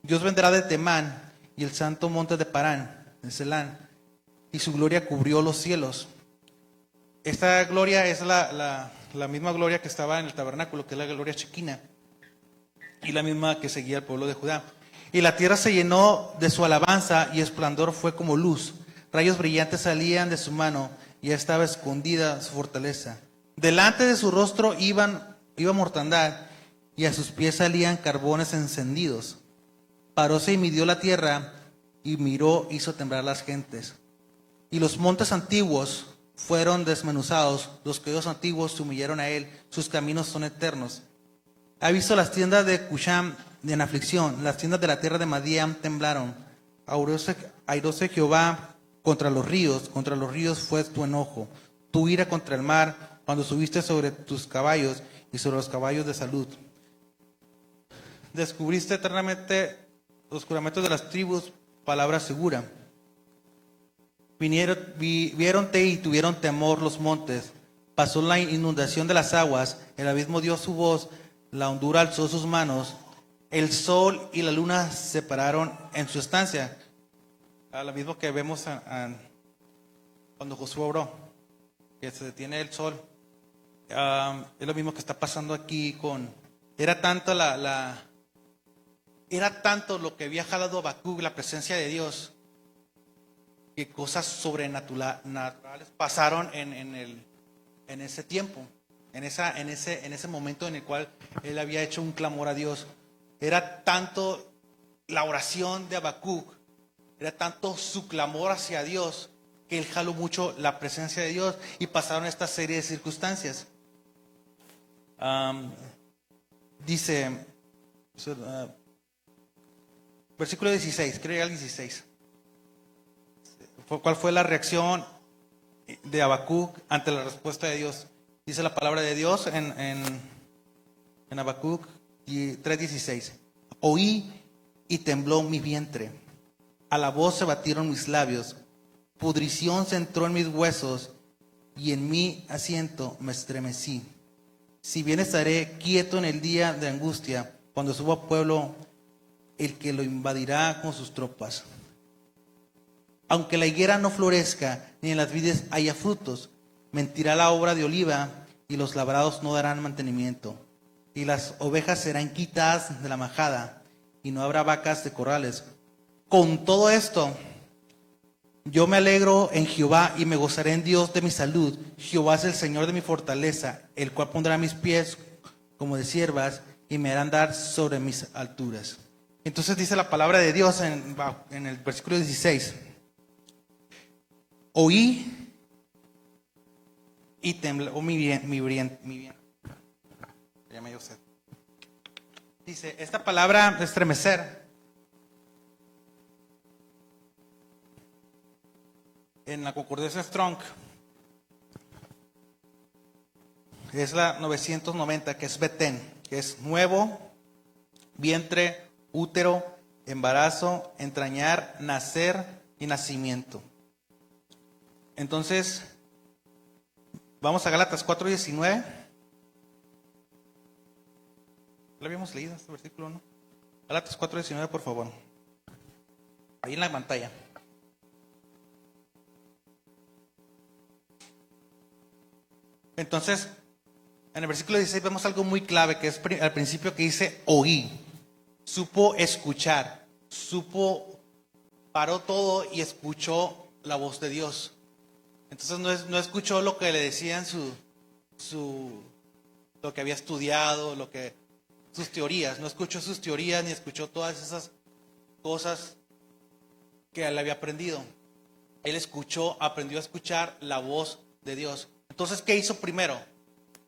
Dios vendrá de Temán y el santo monte de Parán, en Selán, y su gloria cubrió los cielos. Esta gloria es la misma gloria que estaba en el tabernáculo, que es la gloria chequina, y la misma que seguía el pueblo de Judá. Y la tierra se llenó de su alabanza, y esplendor fue como luz. Rayos brillantes salían de su mano, y ya estaba escondida su fortaleza. Delante de su rostro iba mortandad, y a sus pies salían carbones encendidos. Paróse y midió la tierra, y miró, hizo temblar las gentes. Y los montes antiguos fueron desmenuzados, los caídos antiguos se humillaron a él, sus caminos son eternos. Ha visto las tiendas de Cusham en aflicción, las tiendas de la tierra de Madián temblaron. Airóse Jehová contra los ríos fue tu enojo, tu ira contra el mar, cuando subiste sobre tus caballos y sobre los caballos de salud. Descubriste eternamente los juramentos de las tribus, palabra segura. Viéronte y tuvieron temor los montes. Pasó la inundación de las aguas, el abismo dio su voz, la hondura alzó sus manos, el sol y la luna se pararon en su estancia. Lo mismo que vemos cuando Josué oró, que se detiene el sol. Es lo mismo que está pasando aquí era tanto lo que había jalado Habacuc, la presencia de Dios, que cosas sobrenaturales pasaron en ese tiempo, en ese momento en el cual él había hecho un clamor a Dios. Era tanto la oración de Habacuc, era tanto su clamor hacia Dios, que él jaló mucho la presencia de Dios y pasaron esta serie de circunstancias. Dice, versículo 16, creo que el 16. ¿Cuál fue la reacción de Habacuc ante la respuesta de Dios? Dice la palabra de Dios en Habacuc 3:16. Oí y tembló mi vientre, a la voz se batieron mis labios, pudrición se entró en mis huesos y en mi asiento me estremecí. Si bien estaré quieto en el día de angustia, cuando suba pueblo el que lo invadirá con sus tropas. Aunque la higuera no florezca, ni en las vides haya frutos, mentirá la obra de oliva, y los labrados no darán mantenimiento. Y las ovejas serán quitadas de la majada, y no habrá vacas de corrales. Con todo esto, yo me alegro en Jehová y me gozaré en Dios de mi salud. Jehová es el Señor de mi fortaleza, el cual pondrá mis pies como de siervas y me hará andar sobre mis alturas. Entonces dice la palabra de Dios en el versículo 16. Oí y tembló mi bien. Ya me dio sed. Dice, esta palabra estremecer en la concordancia Strong es la 990, que es Betén, que es nuevo, vientre, útero, embarazo, entrañar, nacer y nacimiento. Entonces, vamos a Gálatas 4:19. ¿Lo habíamos leído este versículo, no? Gálatas 4:19, por favor. Ahí en la pantalla. Entonces, en el versículo 16 vemos algo muy clave, que es al principio, que dice oí. Supo escuchar, paró todo y escuchó la voz de Dios. Entonces no escuchó lo que le decían lo que había estudiado, sus teorías. No escuchó sus teorías ni escuchó todas esas cosas que él había aprendido. Él aprendió a escuchar la voz de Dios. Entonces, ¿qué hizo primero?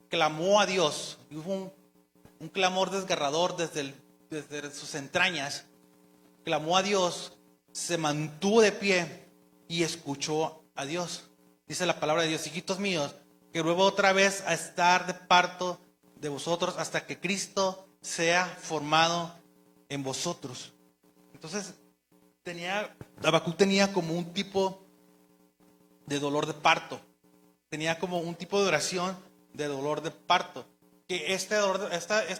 Clamó a Dios. Hubo un clamor desgarrador desde sus entrañas. Clamó a Dios, se mantuvo de pie y escuchó a Dios. Dice la palabra de Dios: hijitos míos, que vuelvo otra vez a estar de parto de vosotros hasta que Cristo sea formado en vosotros. Entonces, Habacuc tenía como un tipo de dolor de parto. Tenía como un tipo de oración de dolor de parto. Que esta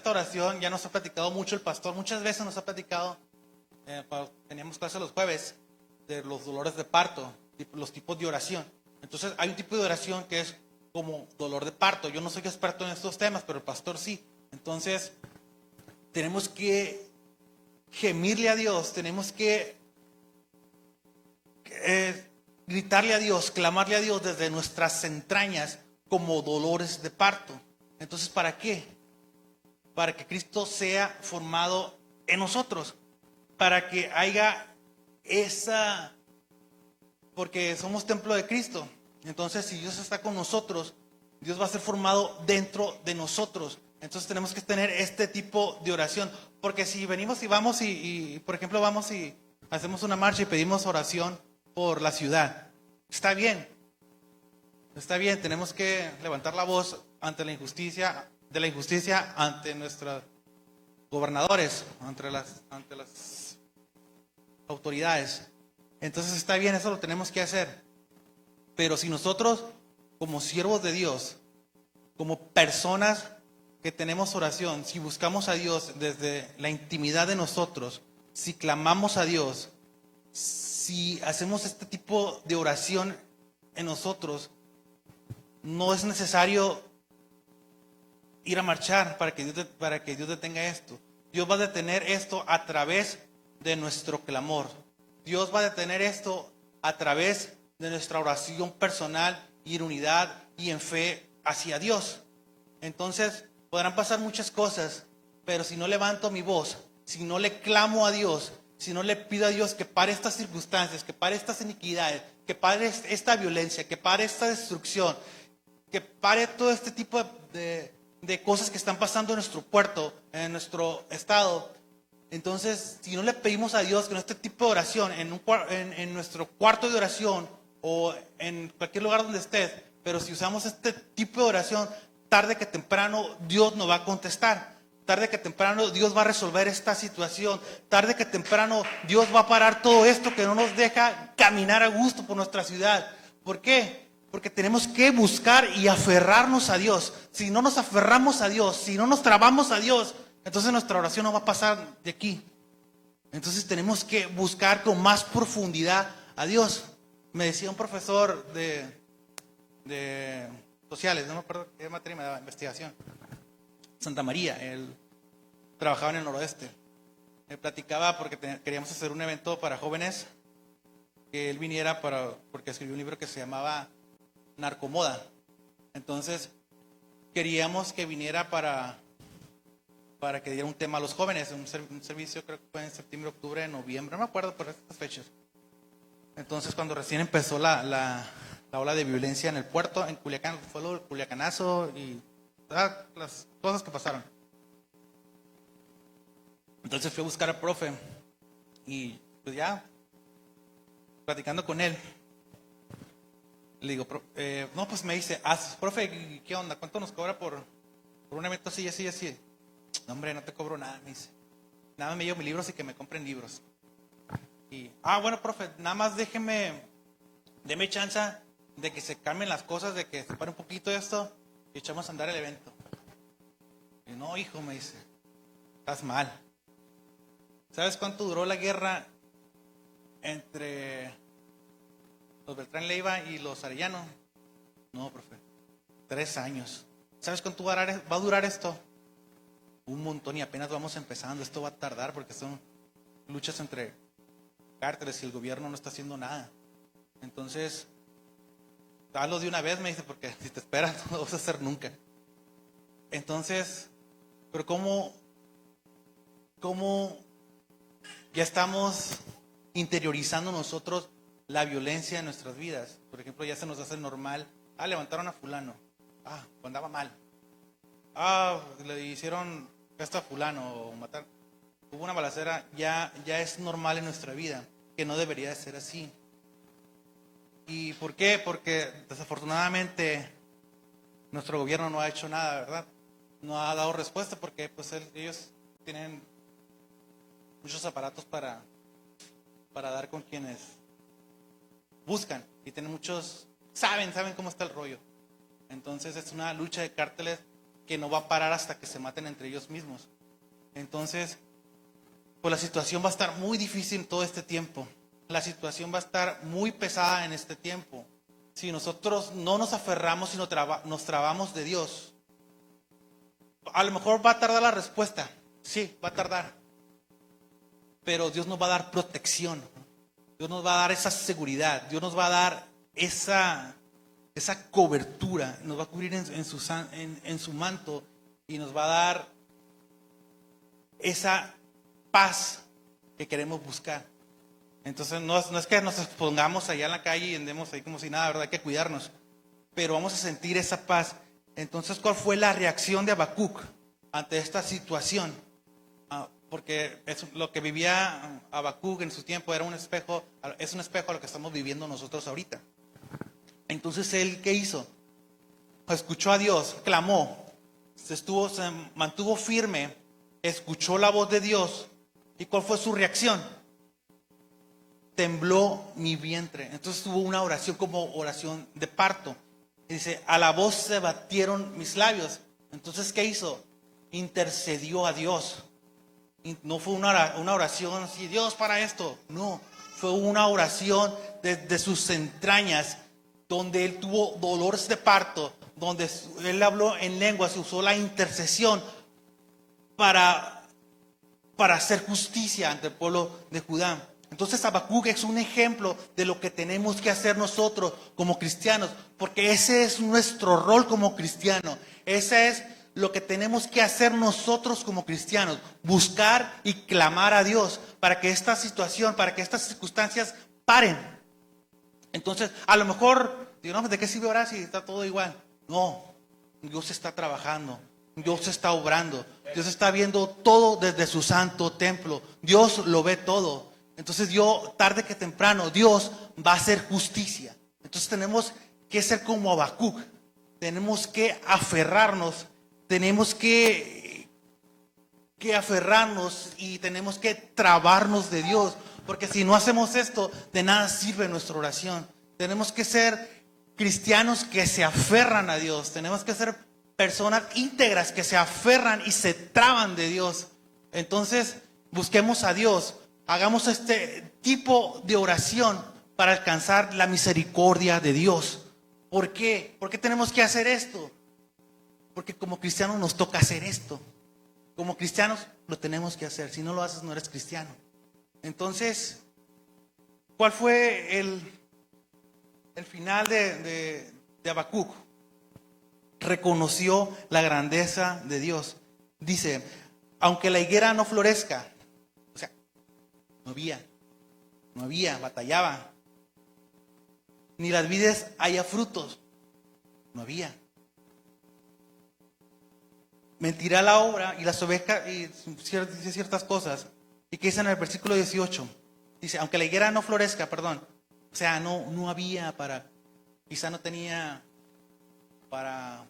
oración ya nos ha platicado mucho el pastor. Muchas veces nos ha platicado, cuando teníamos clase los jueves, de los dolores de parto, los tipos de oración. Entonces hay un tipo de oración que es como dolor de parto. Yo no soy experto en estos temas, pero el pastor sí. Entonces tenemos que gemirle a Dios, tenemos que gritarle a Dios, clamarle a Dios desde nuestras entrañas como dolores de parto. Entonces, ¿para qué? Para que Cristo sea formado en nosotros, para que haya porque somos templo de Cristo. Entonces, si Dios está con nosotros, Dios va a ser formado dentro de nosotros. Entonces tenemos que tener este tipo de oración, porque si venimos y vamos por ejemplo, vamos y hacemos una marcha y pedimos oración por la ciudad, está bien, tenemos que levantar la voz ante la injusticia, ante nuestros gobernadores, ante las autoridades. Entonces está bien, eso lo tenemos que hacer. Pero si nosotros, como siervos de Dios, como personas que tenemos oración, si buscamos a Dios desde la intimidad de nosotros, si clamamos a Dios, si hacemos este tipo de oración en nosotros, no es necesario ir a marchar para que Dios detenga esto. Dios va a detener esto a través de nuestro clamor. Dios va a detener esto a través de nuestra oración personal y en unidad y en fe hacia Dios. Entonces podrán pasar muchas cosas, pero si no levanto mi voz, si no le clamo a Dios, si no le pido a Dios que pare estas circunstancias, que pare estas iniquidades, que pare esta violencia, que pare esta destrucción, que pare todo este tipo de cosas que están pasando en nuestro puerto, en nuestro estado. Entonces, si no le pedimos a Dios que en este tipo de oración, en nuestro cuarto de oración o en cualquier lugar donde estés, pero si usamos este tipo de oración, tarde que temprano Dios nos va a contestar. Tarde que temprano Dios va a resolver esta situación. Tarde que temprano Dios va a parar todo esto que no nos deja caminar a gusto por nuestra ciudad. ¿Por qué? Porque tenemos que buscar y aferrarnos a Dios. Si no nos aferramos a Dios, si no nos trabamos a Dios, entonces nuestra oración no va a pasar de aquí. Entonces tenemos que buscar con más profundidad a Dios. Me decía un profesor de sociales, no me acuerdo qué materia me daba, investigación, Santa María, él trabajaba en el noroeste. Me platicaba porque queríamos hacer un evento para jóvenes, que él viniera porque escribió un libro que se llamaba Narcomoda. Entonces queríamos que viniera para que diera un tema a los jóvenes, un servicio, creo que fue en septiembre, octubre, noviembre, no me acuerdo por estas fechas. Entonces cuando recién empezó la ola de violencia en el puerto, en Culiacán, fue el culiacanazo y las cosas que pasaron. Entonces fui a buscar al profe y pues ya, platicando con él, le digo, no, pues me dice, profe, ¿qué onda? ¿Cuánto nos cobra por un evento así, así, así? No, hombre, no te cobro nada, me dice. Nada, me llevo mis libros y que me compren libros. Y, bueno, profe, nada más deme chance de que se calmen las cosas, de que se pare un poquito esto y echamos a andar el evento. Y no, hijo, me dice, estás mal. ¿Sabes cuánto duró la guerra entre los Beltrán Leiva y los Arellano? No, profe, 3 años. ¿Sabes cuánto va a durar esto? Un montón, y apenas vamos empezando. Esto va a tardar porque son luchas entre cárteles y el gobierno no está haciendo nada. Entonces, hazlo de una vez, me dice, porque si te esperas no lo vas a hacer nunca. Entonces, pero ¿cómo ya estamos interiorizando nosotros la violencia en nuestras vidas? Por ejemplo, ya se nos hace normal, levantaron a fulano, andaba mal, le hicieron esto a fulano, o matar, hubo una balacera, ya es normal en nuestra vida, que no debería de ser así. ¿Y por qué? Porque desafortunadamente nuestro gobierno no ha hecho nada, ¿verdad? No ha dado respuesta porque pues ellos tienen muchos aparatos para dar con quienes buscan, y tienen muchos, saben cómo está el rollo. Entonces es una lucha de cárteles que no va a parar hasta que se maten entre ellos mismos. Entonces, pues la situación va a estar muy difícil todo este tiempo. La situación va a estar muy pesada en este tiempo. Si nosotros no nos aferramos, sino nos trabamos de Dios. A lo mejor va a tardar la respuesta. Sí, va a tardar. Pero Dios nos va a dar protección. Dios nos va a dar esa seguridad. Dios nos va a dar esa cobertura. Nos va a cubrir en su manto. Y nos va a dar esa paz que queremos buscar. Entonces no es que nos expongamos allá en la calle y andemos ahí como si nada, ¿verdad? Hay que cuidarnos. Pero vamos a sentir esa paz. Entonces, ¿cuál fue la reacción de Habacuc ante esta situación? Porque lo que vivía Habacuc en su tiempo era es un espejo a lo que estamos viviendo nosotros ahorita. Entonces, ¿él qué hizo? Escuchó a Dios, clamó, se mantuvo firme, escuchó la voz de Dios. ¿Y cuál fue su reacción? Tembló mi vientre. Entonces tuvo una oración como oración de parto. Y dice, a la voz se batieron mis labios. Entonces, ¿qué hizo? Intercedió a Dios. Y no fue una oración así, Dios para esto. No, fue una oración desde sus entrañas, donde él tuvo dolores de parto, donde él habló en lenguas, usó la intercesión para hacer justicia ante el pueblo de Judá. Entonces Habacuc es un ejemplo de lo que tenemos que hacer nosotros como cristianos, porque ese es nuestro rol como cristiano. Ese es lo que tenemos que hacer nosotros como cristianos, buscar y clamar a Dios para que esta situación, para que estas circunstancias paren. Entonces, a lo mejor, digo, no, ¿de qué sirve orar si está todo igual? No, Dios está trabajando, Dios está obrando, Dios está viendo todo desde su santo templo, Dios lo ve todo. Entonces tarde que temprano, Dios va a hacer justicia. Entonces tenemos que ser como Habacuc, tenemos que aferrarnos, tenemos que aferrarnos y tenemos que trabarnos de Dios, porque si no hacemos esto, de nada sirve nuestra oración. Tenemos que ser cristianos que se aferran a Dios, tenemos que ser personas íntegras que se aferran y se traban de Dios. Entonces busquemos a Dios. hagamos este tipo de oración para alcanzar la misericordia de Dios. ¿Por qué? ¿Por qué tenemos que hacer esto? Porque como cristianos nos toca hacer esto. Como cristianos lo tenemos que hacer. Si no lo haces, no eres cristiano. Entonces, ¿cuál fue el final de Habacuc? Reconoció la grandeza de Dios. Dice, aunque la higuera no florezca, o sea, no había, batallaba. Ni las vides haya frutos, no había. Mentirá la obra y las ovejas, y dice ciertas cosas. ¿Y qué dice en el versículo 18? Dice, aunque la higuera no florezca, o sea, no había quizá no tenía para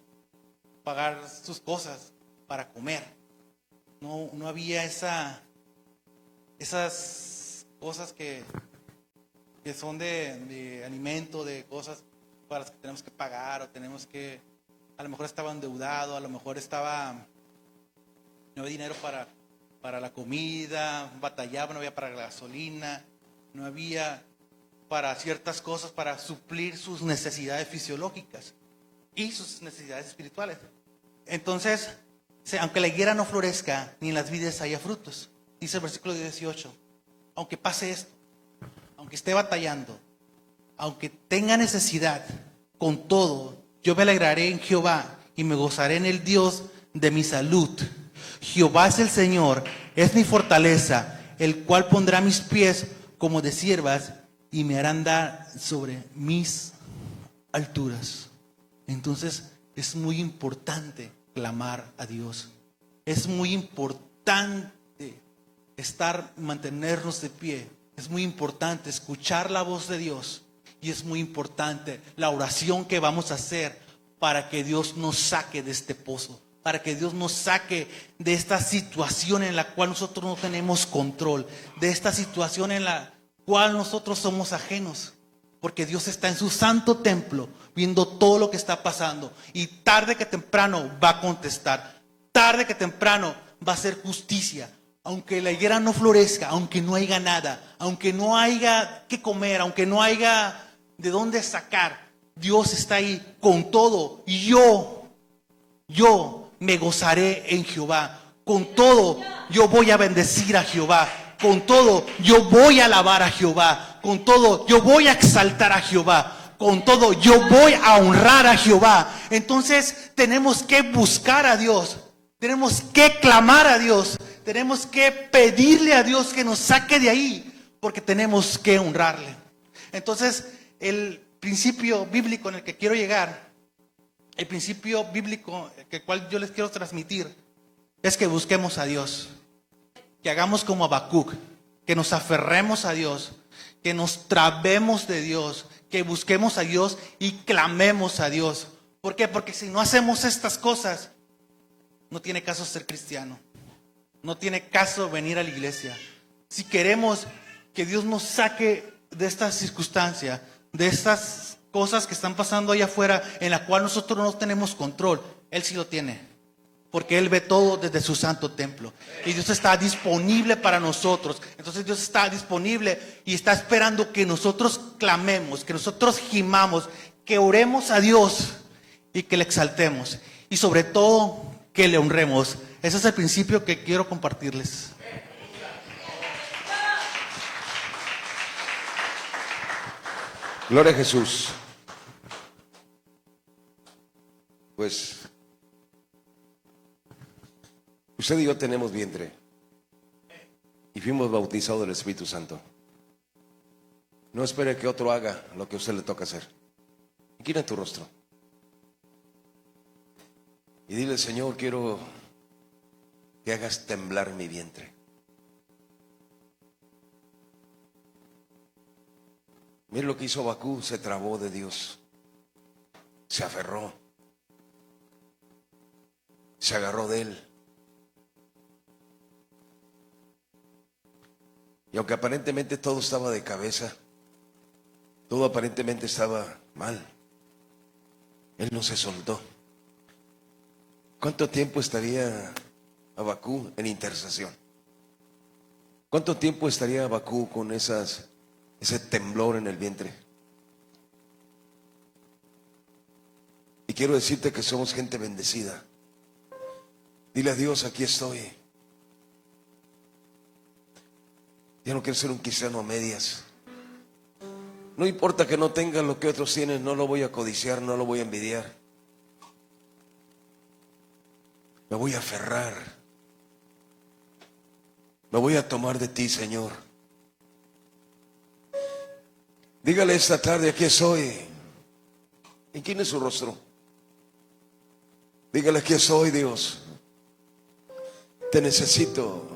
pagar sus cosas, para comer. No había esas cosas que son de alimento, de cosas para las que tenemos que pagar, o a lo mejor estaba endeudado, a lo mejor no había dinero para la comida, batallaba, no había para la gasolina, no había para ciertas cosas, para suplir sus necesidades fisiológicas y sus necesidades espirituales. Entonces, aunque la higuera no florezca, ni en las vides haya frutos, dice el versículo 18, aunque pase esto, aunque esté batallando, aunque tenga necesidad, con todo, yo me alegraré en Jehová y me gozaré en el Dios de mi salud. Jehová es el Señor, es mi fortaleza, el cual pondrá mis pies como de ciervas y me hará andar sobre mis alturas. Entonces es muy importante clamar a Dios. Es muy importante mantenernos de pie. Es muy importante escuchar la voz de Dios. Y es muy importante la oración que vamos a hacer para que Dios nos saque de este pozo, para que Dios nos saque de esta situación en la cual nosotros no tenemos control, de esta situación en la cual nosotros somos ajenos, porque Dios está en su santo templo viendo todo lo que está pasando, y tarde que temprano va a contestar, tarde que temprano va a hacer justicia. Aunque la higuera no florezca, aunque no haya nada, aunque no haya que comer, aunque no haya de dónde sacar, Dios está ahí con todo. Y yo me gozaré en Jehová. Con todo, yo voy a bendecir a Jehová. Con todo, yo voy a alabar a Jehová. Con todo, yo voy a exaltar a Jehová. Con todo, yo voy a honrar a Jehová. Entonces, tenemos que buscar a Dios. Tenemos que clamar a Dios. Tenemos que pedirle a Dios que nos saque de ahí, porque tenemos que honrarle. Entonces, el principio bíblico en el que quiero llegar, el principio bíblico el cual yo les quiero transmitir, es que busquemos a Dios, que hagamos como Habacuc, que nos aferremos a Dios, que nos trabemos de Dios, que busquemos a Dios y clamemos a Dios. ¿Por qué? Porque si no hacemos estas cosas, no tiene caso ser cristiano. No tiene caso venir a la iglesia. Si queremos que Dios nos saque de esta circunstancia, de estas cosas que están pasando allá afuera, en la cual nosotros no tenemos control, Él sí lo tiene. Porque Él ve todo desde su santo templo. Y Dios está disponible para nosotros. Entonces Dios está disponible y está esperando que nosotros clamemos, que nosotros gimamos, que oremos a Dios y que le exaltemos. Y sobre todo, que le honremos. Ese es el principio que quiero compartirles. Gloria a Jesús. Pues usted y yo tenemos vientre y fuimos bautizados del Espíritu Santo. No espere que otro haga lo que a usted le toca hacer. Inclina tu rostro y dile: Señor, quiero que hagas temblar mi vientre. Mire lo que hizo Habacuc: se trabó de Dios, se aferró, se agarró de Él. Y aunque aparentemente todo estaba de cabeza, todo aparentemente estaba mal, Él no se soltó. ¿Cuánto tiempo estaría Habacuc en intercesión? ¿Cuánto tiempo estaría Habacuc con ese temblor en el vientre? Y quiero decirte que somos gente bendecida. Dile a Dios, aquí estoy. Ya no quiero ser un cristiano a medias. No importa que no tenga lo que otros tienen, no lo voy a codiciar, no lo voy a envidiar. Me voy a aferrar. Me voy a tomar de ti, Señor. Dígale esta tarde, aquí estoy. Incline su rostro. Dígale, aquí estoy, Dios. Te necesito.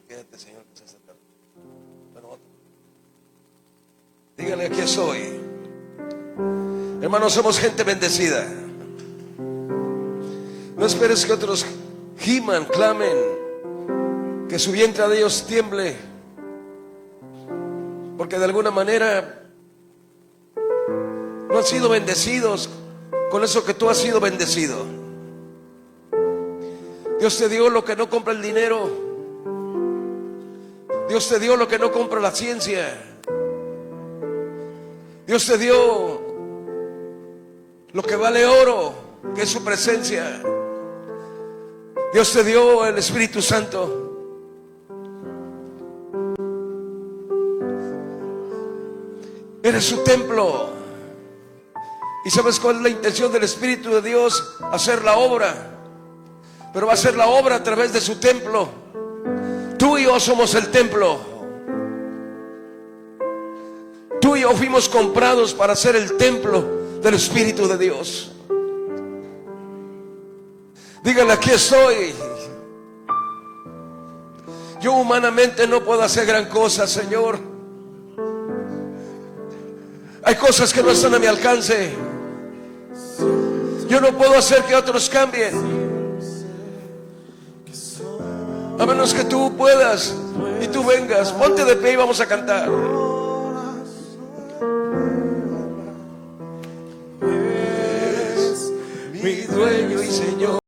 Quédate, Señor, que esta tarde. Bueno, otro. Dígale, aquí estoy. Hermanos, somos gente bendecida. No esperes que otros giman, clamen, que su vientre de ellos tiemble, porque de alguna manera no han sido bendecidos con eso que tú has sido bendecido. Dios te dio lo que no compra el dinero. Dios te dio lo que no compra la ciencia. Dios te dio lo que vale oro, que es su presencia. Dios te dio el Espíritu Santo. Eres su templo. ¿Y sabes cuál es la intención del Espíritu de Dios? Hacer la obra. Pero va a hacer la obra a través de su templo. Tú y yo somos el templo. Tú y yo fuimos comprados para ser el templo del Espíritu de Dios. Dígale, aquí estoy. Yo humanamente no puedo hacer gran cosa, Señor. Hay cosas que no están a mi alcance. Yo no puedo hacer que otros cambien, a menos que tú puedas y tú vengas. Ponte de pie y vamos a cantar. Eres mi dueño y Señor.